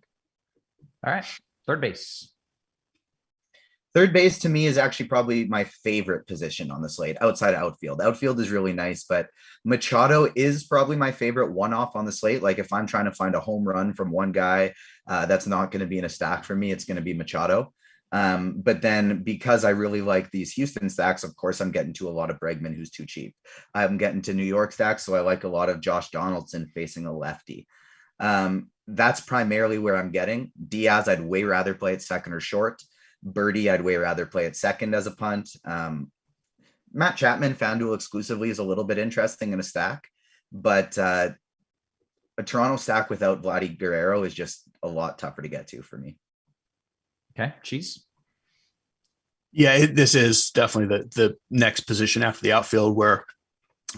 All right. Third base.
Third base to me is actually probably my favorite position on the slate outside of outfield. Outfield is really nice, but Machado is probably my favorite one-off on the slate. Like if I'm trying to find a home run from one guy that's not going to be in a stack for me, it's going to be Machado. But then because I really like these Houston stacks, of course, I'm getting to a lot of Bregman, who's too cheap. I'm getting to New York stacks, so I like a lot of Josh Donaldson facing a lefty. That's primarily where I'm getting. Diaz, I'd way rather play at second or short. Birdie, I'd way rather play at second as a punt. Matt Chapman, FanDuel exclusively, is a little bit interesting in a stack, but a Toronto stack without Vladdy Guerrero is just a lot tougher to get to for me.
Okay, Cheese.
Yeah, this is definitely the next position after the outfield where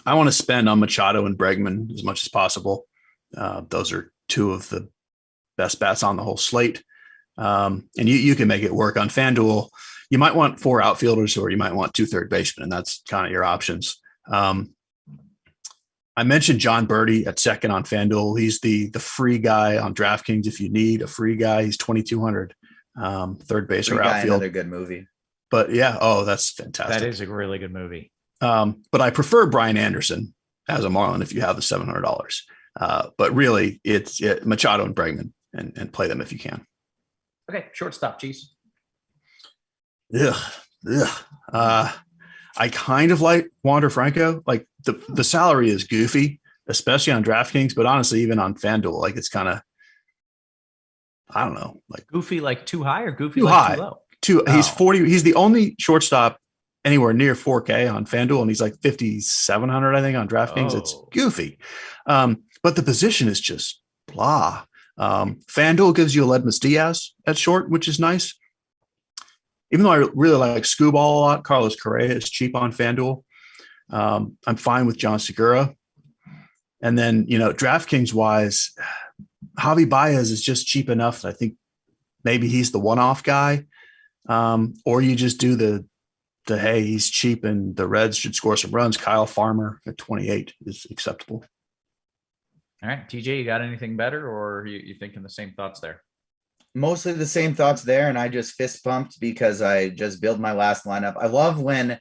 I want to spend on Machado and Bregman as much as possible. Those are two of the best bats on the whole slate. And you can make it work on FanDuel. You might want 4 outfielders or you might want 2 third basemen, and that's kind of your options. I mentioned John Birdie at second on FanDuel. He's the free guy on DraftKings. If you need a free guy, he's 2,200. Third base
Free
or
guy,
outfield.
another good movie.
But yeah, that's fantastic.
That is a really good movie.
But I prefer Brian Anderson as a Marlin if you have the $700. But really, it's Machado and Bregman, and play them if you can.
Okay, shortstop, Cheese.
I kind of like Wander Franco. Like the salary is goofy, especially on DraftKings, but honestly, even on FanDuel, like it's kind of, I don't know, like
Goofy, like too high or goofy,
too
like
high.
too low?
He's 40. He's the only shortstop anywhere near 4K on FanDuel, and he's like 5,700, I think, on DraftKings. It's goofy. But the position is just blah. FanDuel gives you Aledmus Diaz at short, which is nice. Even though I really like Scooball a lot, Carlos Correa is cheap on FanDuel. I'm fine with John Segura. And then, DraftKings wise, Javi Baez is just cheap enough that I think maybe he's the one-off guy. Or you just do the hey, he's cheap and the Reds should score some runs. Kyle Farmer at 28 is acceptable.
All right, TJ, you got anything better, or you thinking the same thoughts there?
Mostly the same thoughts there, and I just fist pumped because I just built my last lineup. I love when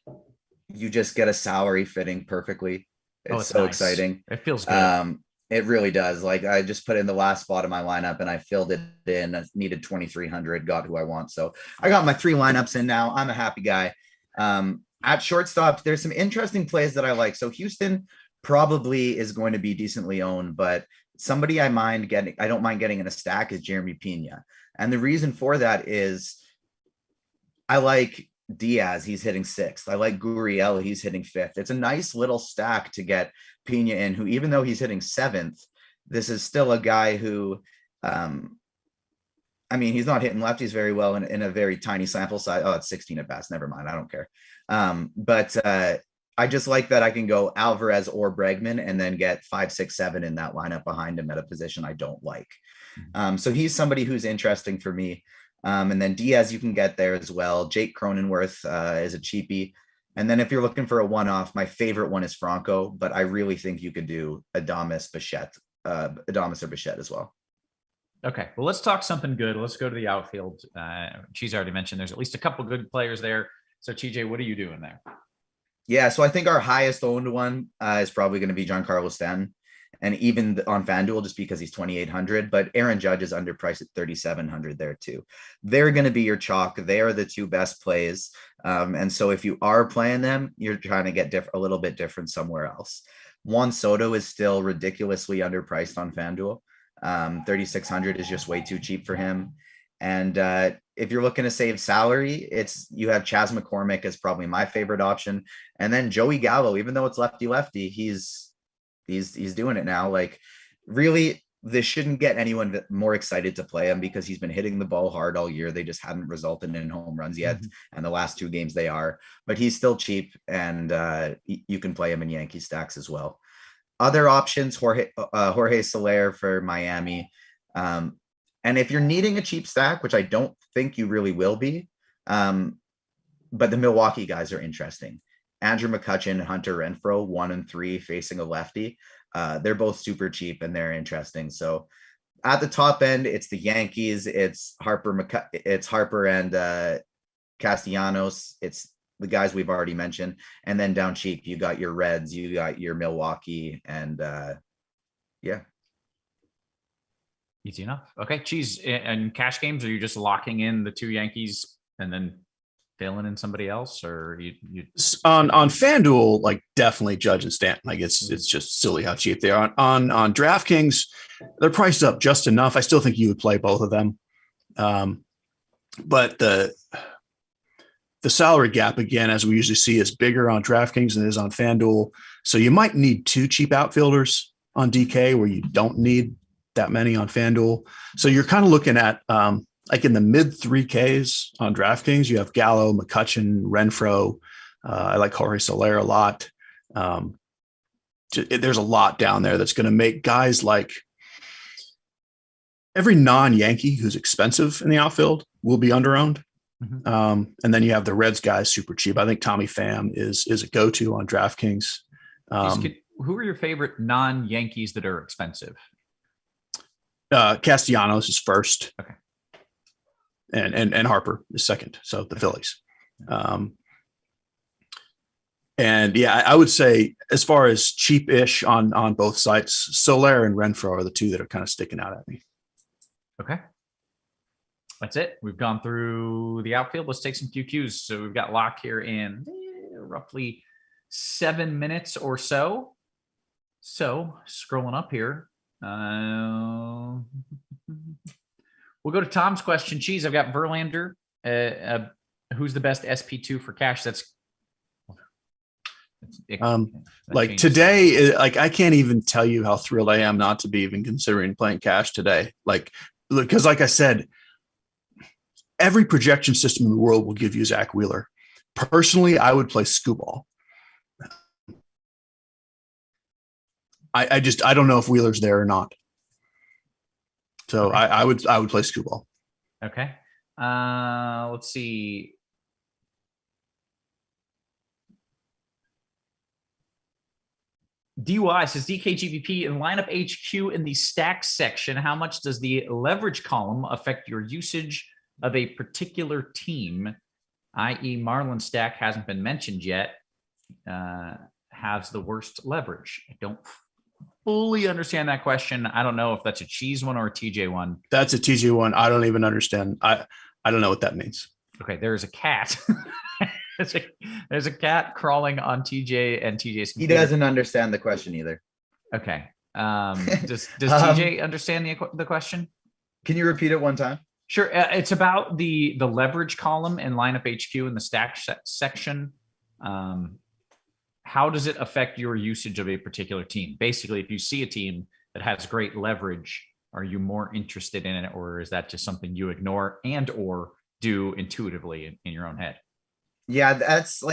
you just get a salary fitting perfectly. It's so nice. Exciting.
It feels good.
It really does. Like I just put in the last spot of my lineup and I filled it in. I needed 2,300, got who I want. So I got my 3 lineups in now. I'm a happy guy. At shortstop, there's some interesting plays that I like. So Houston probably is going to be decently owned, but somebody I don't mind getting in a stack is Jeremy Pina. And the reason for that is I like Diaz, he's hitting 6th. I like Gurriel, he's hitting 5th. It's a nice little stack to get Pina in, who, even though he's hitting 7th, this is still a guy who, he's not hitting lefties very well in a very tiny sample size. Oh, it's 16 at bats. Never mind. I don't care. But I just like that I can go Alvarez or Bregman and then get 5, 6, 7 in that lineup behind him at a position I don't like. So he's somebody who's interesting for me. And then Diaz, you can get there as well. Jake Cronenworth is a cheapie. And then if you're looking for a one-off, my favorite one is Franco, but I really think you could do Adames or Bichette as well.
Okay, well, let's talk something good. Let's go to the outfield. Cheese already mentioned there's at least a couple good players there. So TJ, what are you doing there?
Yeah, so I think our highest owned one is probably going to be Giancarlo Stanton. and even on FanDuel just because he's 2,800. But Aaron Judge is underpriced at 3,700 there too. They're going to be your chalk. They are the two best plays. And so if you are playing them, you're trying to get a little bit different somewhere else. Juan Soto is still ridiculously underpriced on FanDuel. 3,600 is just way too cheap for him. And if you're looking to save salary, you have Chas McCormick as probably my favorite option. And then Joey Gallo, even though it's lefty, he's doing it now. Like, really, this shouldn't get anyone more excited to play him because he's been hitting the ball hard all year. They just haven't resulted in home runs yet. And the last 2 games they are, but he's still cheap, and you can play him in Yankee stacks as well. Other options, Jorge Soler for Miami. And if you're needing a cheap stack, which I don't think you really will be, but the Milwaukee guys are interesting. Andrew McCutchen, Hunter Renfroe, 1 and 3 facing a lefty. They're both super cheap and they're interesting. So at the top end, it's the Yankees, it's Harper and Castellanos. It's the guys we've already mentioned. And then down cheap, you got your Reds, you got your Milwaukee, and yeah.
Easy enough. Okay, Cheese, and cash games, are you just locking in the 2 Yankees and then filling in somebody else, or you
on FanDuel, like, definitely Judge and Stanton. Like, it's just silly how cheap they are. On DraftKings, they're priced up just enough. I still think you would play both of them. But the salary gap, again, as we usually see, is bigger on DraftKings than it is on FanDuel. So you might need 2 cheap outfielders on DK where you don't need that many on FanDuel. So you're kind of looking at like in the mid 3Ks on DraftKings, you have Gallo, McCutchen, Renfroe. I like Jorge Soler a lot. There's a lot down there that's going to make guys like every non-Yankee who's expensive in the outfield will be underowned. And then you have the Reds guys super cheap. I think Tommy Pham is a go-to on DraftKings.
Who are your favorite non-Yankees that are expensive?
Castellanos is first.
Okay.
And Harper is second. So the Phillies. And yeah, I would say as far as cheap-ish on both sites, Soler and Renfroe are the 2 that are kind of sticking out at me.
Okay. That's it. We've gone through the outfield. Let's take some QQs. So we've got lock here in roughly 7 minutes or so. So scrolling up here. We'll go to Tom's question. Cheese, I've got Verlander. Who's the best SP2 for cash?
Like today, like I can't even tell you how thrilled I am not to be even considering playing cash today. Like, because like I said, every projection system in the world will give you Zach Wheeler. Personally, I would play Scooball. I don't know if Wheeler's there or not. So okay. I would play Scooball.
Okay. Let's see. DY says DKGVP in lineup HQ in the stack section. How much does the leverage column affect your usage of a particular team? I.e. Marlin stack hasn't been mentioned yet. Has the worst leverage. I don't fully understand that question. I don't know if that's a Cheese one or a TJ one.
That's a TJ one. I don't even understand. I don't know what that means.
Okay, there's a cat. There's a cat crawling on TJ and TJ's computer.
He doesn't understand the question either.
Okay. Does TJ understand the question?
Can you repeat it one time?
Sure. It's about the leverage column in lineup HQ in the stack section. How does it affect your usage of a particular team? Basically, if you see a team that has great leverage, are you more interested in it, or is that just something you ignore and or do intuitively in your own head?
Yeah, that's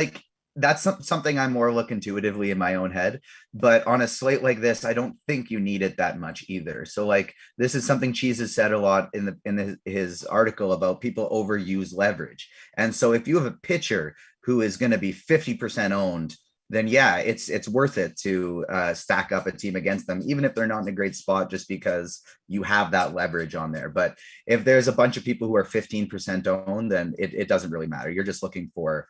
something I more look intuitively in my own head. But on a slate like this, I don't think you need it that much either. So like this is something Cheese has said a lot in his article about people overuse leverage. And so if you have a pitcher who is going to be 50% owned, then yeah, it's worth it to stack up a team against them, even if they're not in a great spot, just because you have that leverage on there. But if there's a bunch of people who are 15% owned, then it doesn't really matter. You're just looking for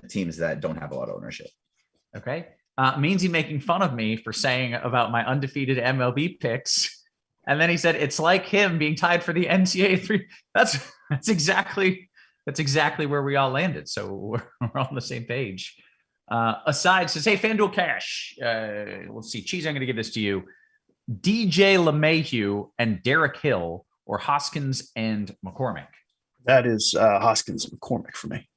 teams that don't have a lot of ownership.
Okay. Meansy making fun of me for saying about my undefeated MLB picks. And then he said, it's like him being tied for the NCAA 3. That's exactly where we all landed. So we're on the same page. Aside says, hey, Fanduel Cash. Let's see. Cheese, I'm going to give this to you. DJ LeMahieu and Derek Hill, or Hoskins and McCormick.
That is Hoskins and McCormick for me.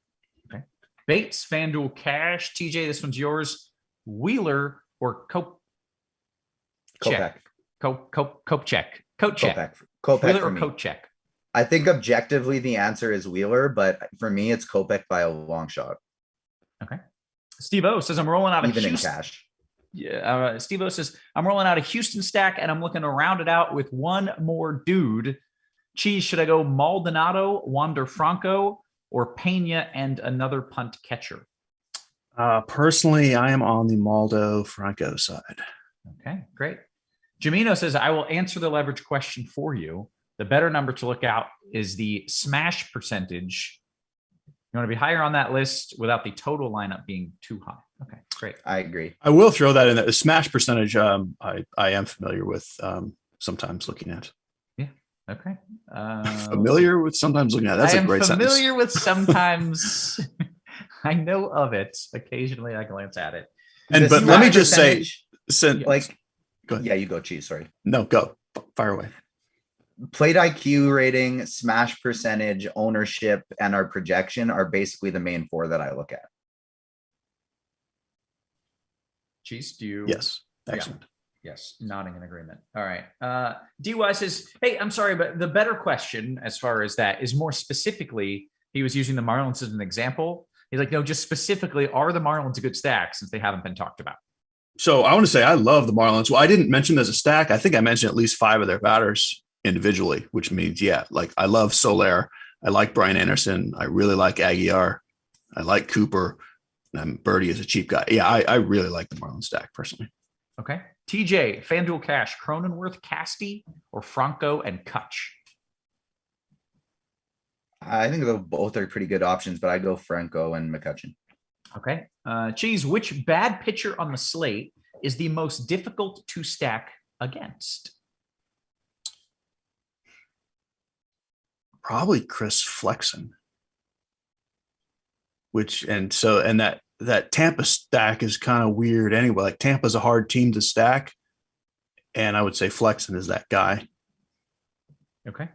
Okay. Bates, Fanduel Cash. TJ, this one's yours. Wheeler or Kopech. Kopech.
Kopech
Wheeler
for
or
me.
Kopech.
I think objectively the answer is Wheeler, but for me it's Kopech by a long shot.
Okay. Steve O says I'm rolling out of
Even in
Houston.
cash.
Yeah. Steve O says I'm rolling out a Houston stack and I'm looking to round it out with one more dude. Cheese, should I go Maldonado, Wander Franco, or Pena and another punt catcher?
Personally, I am on the Maldo Franco side.
Okay, great. Jamino says, I will answer the leverage question for you. The better number to look out is the smash percentage. You want to be higher on that list without the total lineup being too high. Okay, great.
I agree.
I will throw that in there. The smash percentage, I am familiar with sometimes looking at.
Yeah, okay.
Familiar with sometimes looking at. That's a great sentence.
Familiar with sometimes. I know of it. Occasionally I glance at it.
But let me just say,
like,
go ahead.
Yeah, you go, Cheese. Sorry.
No, go. Fire away.
Plate IQ rating, smash percentage, ownership, and our projection are basically the main four that I look at.
Cheese, do you?
Yes. Excellent.
Yes, nodding in agreement. All right. DY says, hey, I'm sorry, but the better question as far as that is more specifically, he was using the Marlins as an example. He's like, no, just specifically, are the Marlins a good stack since they haven't been talked about?
So I want to say I love the Marlins. Well, I didn't mention as a stack. I think I mentioned at least 5 of their batters individually, which means, yeah, like I love Soler. I like Brian Anderson. I really like Aguiar. I like Cooper. And Birdie is a cheap guy. Yeah, I really like the Marlins stack personally.
Okay. TJ, Fanduel Cash, Cronenworth, Casti, or Franco and Kutch?
I think both are pretty good options, but I go Franco and McCutcheon.
Okay. Cheese, which bad pitcher on the slate is the most difficult to stack against?
Probably Chris Flexen. That Tampa stack is kind of weird anyway. Like Tampa's a hard team to stack. And I would say Flexen is that guy.
Okay.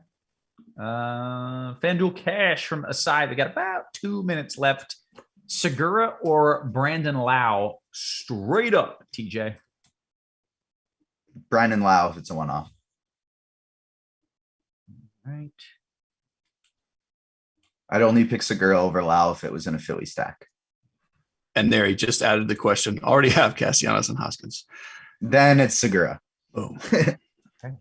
Fanduel Cash from Aside. We got about 2 minutes left. Segura or Brandon Lau? Straight up, TJ.
Brandon Lau, if it's a one-off.
All right.
I'd only pick Segura over Lau if it was in a Philly stack.
And there he just added the question. Already have Castellanos and Hoskins.
Then it's Segura.
Boom.
Okay. There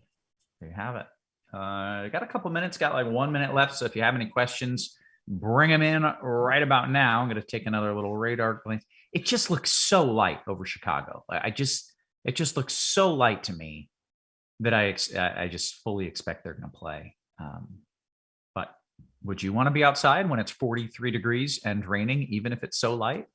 you have it. Got a couple minutes, got like 1 minute left. So if you have any questions, bring them in right about now. I'm going to take another little radar glance. It just looks so light over Chicago. It just looks so light to me that I just fully expect they're going to play. But would you want to be outside when it's 43 degrees and raining, even if it's so light?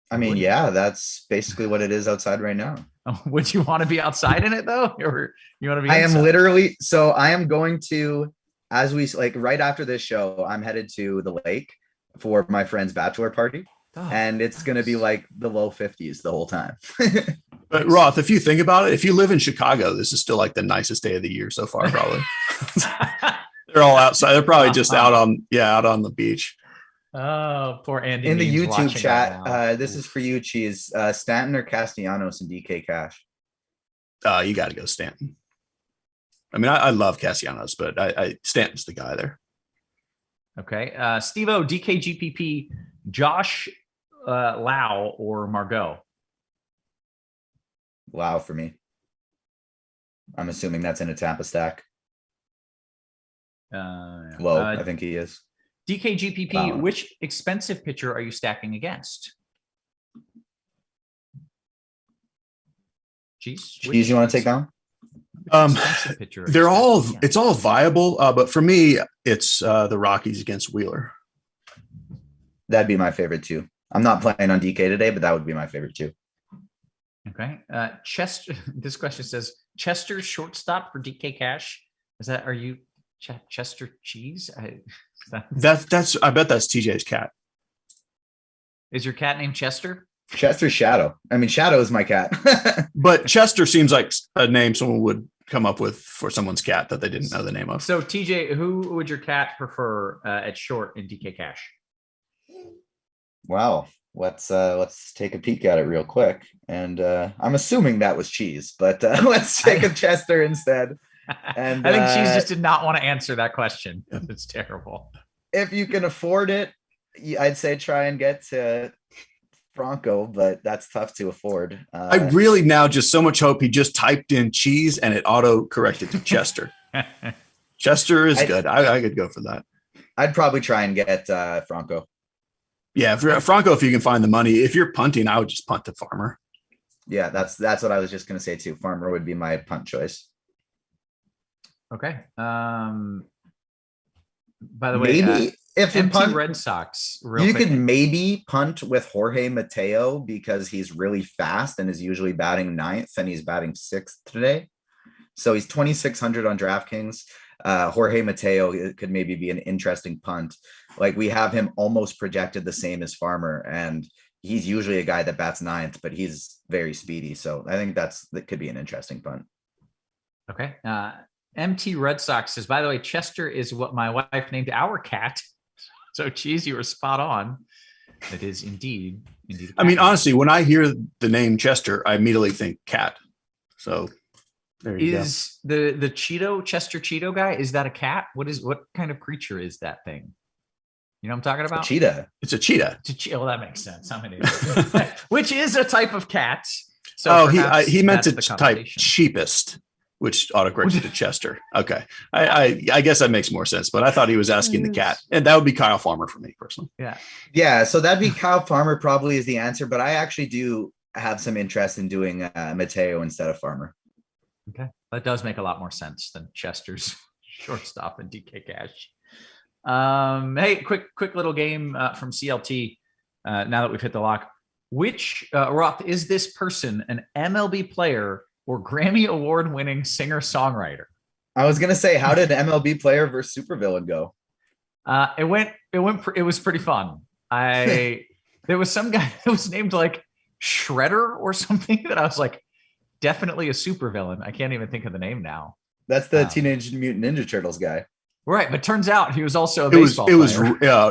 I mean, yeah, that's basically what it is outside right now.
Oh, would you want to be outside in it though? Or you want to be
I
inside?
am literally, so I am going to, as we like right after this show, I'm headed to the lake for my friend's bachelor party.
Oh,
And it's going to be like the low 50s the whole time.
But Roth, if you think about it, if you live in Chicago, this is still like the nicest day of the year so far, probably. They're all outside. They're probably just out on the beach.
Oh, poor Andy.
In the
Means
YouTube
watching that now.
chat, this is for you, Cheese. Stanton or Castellanos and DK Cash?
You got to go Stanton. I mean, I love Castellanos, but Stanton's the guy there.
Okay. Steve-O, DKGPP, Josh Lau or Margot?
Wow, for me. I'm assuming that's in a Tampa stack. Low, I think he is.
DKGPP,
Wow.
Which expensive pitcher are you stacking against?
Cheese, you want to take down?
They're all, it's all viable, but for me, it's the Rockies against Wheeler.
That'd be my favorite too. I'm not playing on DK today, but that would be my favorite too.
Okay. Chester. This question says Chester shortstop for DK Cash. Are you Chester Cheese?
That's. I bet that's TJ's cat.
Is your cat named Chester?
Chester's Shadow. I mean, Shadow is my cat.
But Chester seems like a name someone would come up with for someone's cat that they didn't know the name of.
So TJ, who would your cat prefer at short in DK Cash?
Wow. Let's take a peek at it real quick. And I'm assuming that was Cheese, but let's take a Chester instead. And
I think Cheese just did not want to answer that question. It's terrible.
If you can afford it, I'd say try and get to Franco, but that's tough to afford.
I really now just so much hope he just typed in Cheese and it auto corrected to Chester. Chester is good. I could go for that.
I'd probably try and get Franco.
Yeah, for Franco, if you can find the money. If you're punting, I would just punt to Farmer.
Yeah, that's what I was just going to say too. Farmer would be my punt choice.
Okay. By the way,
maybe if you punt
Red Sox,
you could maybe punt with Jorge Mateo because he's really fast and is usually batting 9th and he's batting 6th today. So he's 2,600 on DraftKings. Jorge Mateo could maybe be an interesting punt. Like we have him almost projected the same as Farmer, and he's usually a guy that bats 9th, but he's very speedy. So I think that could be an interesting punt.
Okay. MT Red Sox says, by the way, Chester is what my wife named our cat. So Cheese, you were spot on. It is indeed.
I mean, honestly, when I hear the name Chester, I immediately think cat. So there you go.
Is the Chester Cheeto guy, is that a cat? What kind of creature is that thing? You know what I'm talking about?
A cheetah.
It's a cheetah.
Well, that makes sense. I'm an idiot. Which is a type of cat. So
he meant to type cheapest, which autocorrected to Chester. Okay. I guess that makes more sense, but I thought he was asking the cat. And that would be Kyle Farmer for me personally.
Yeah.
Yeah. So that'd be Kyle Farmer probably is the answer, but I actually do have some interest in doing Mateo instead of Farmer.
Okay. That does make a lot more sense than Chester's shortstop and DK Cash. Hey, quick little game from CLT. Now that we've hit the lock, which Roth, is this person an MLB player or Grammy Award winning singer songwriter?
I was gonna say, how did MLB player versus supervillain go?
It was pretty fun. There was some guy that was named like Shredder or something that I was like, definitely a supervillain. I can't even think of the name now.
That's the Teenage Mutant Ninja Turtles guy.
Right, but turns out he was also a baseball player.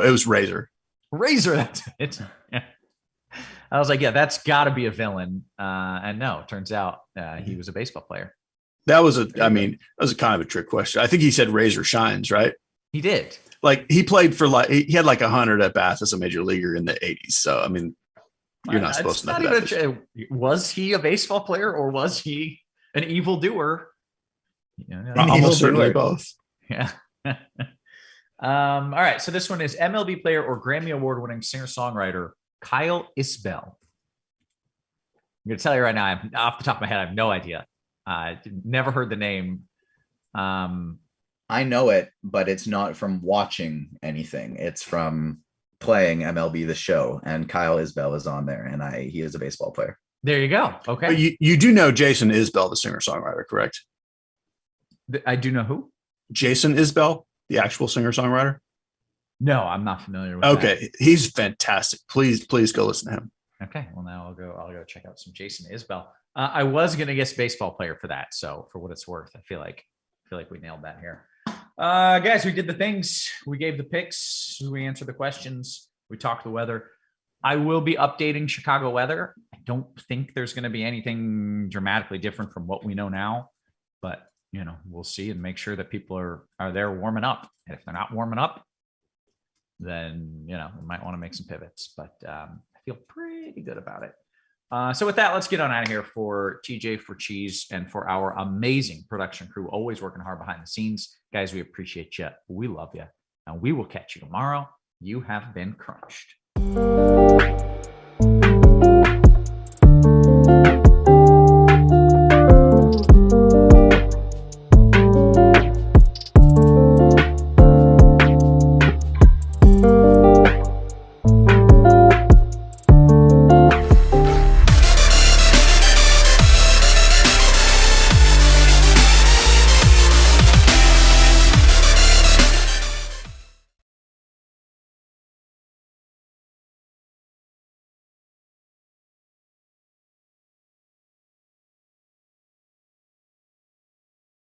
It was Razor.
Razor, that's it. Yeah. I was like, yeah, that's got to be a villain. And no, it turns out he was a baseball player.
That was a kind of a trick question. I think he said Razor shines, right?
He did.
Like he played for he had like 100 at bats as a major leaguer in the 80s. So I mean, you're not supposed to know that.
Was he a baseball player or was he an evildoer?
Almost certainly both.
Yeah. All right. So this one is MLB player or Grammy Award winning singer songwriter Kyle Isbell. I'm going to tell you right now, off the top of my head, I have no idea. Never heard the name.
I know it, but it's not from watching anything. It's from playing MLB The Show, and Kyle Isbell is on there, and he is a baseball player.
There you go. Okay.
But you do know Jason Isbell, the singer songwriter, correct?
I do know who?
Jason Isbell, the actual singer songwriter.
No, I'm not familiar with that.
He's fantastic. Please go listen to him.
Okay, well now I'll go check out some Jason Isbell. I was gonna guess baseball player for that, so for what it's worth, I feel like we nailed that here. Guys, we did the things. We gave the picks. We answered the questions. We talked the weather. I will be updating Chicago weather. I don't think there's going to be anything dramatically different from what we know now, but we'll see and make sure that people are there warming up. And if they're not warming up, then we might want to make some pivots. But I feel pretty good about it. So with that, let's get on out of here. For TJ, for Cheese, and for our amazing production crew, always working hard behind the scenes. Guys, we appreciate you. We love you. And we will catch you tomorrow. You have been crunched.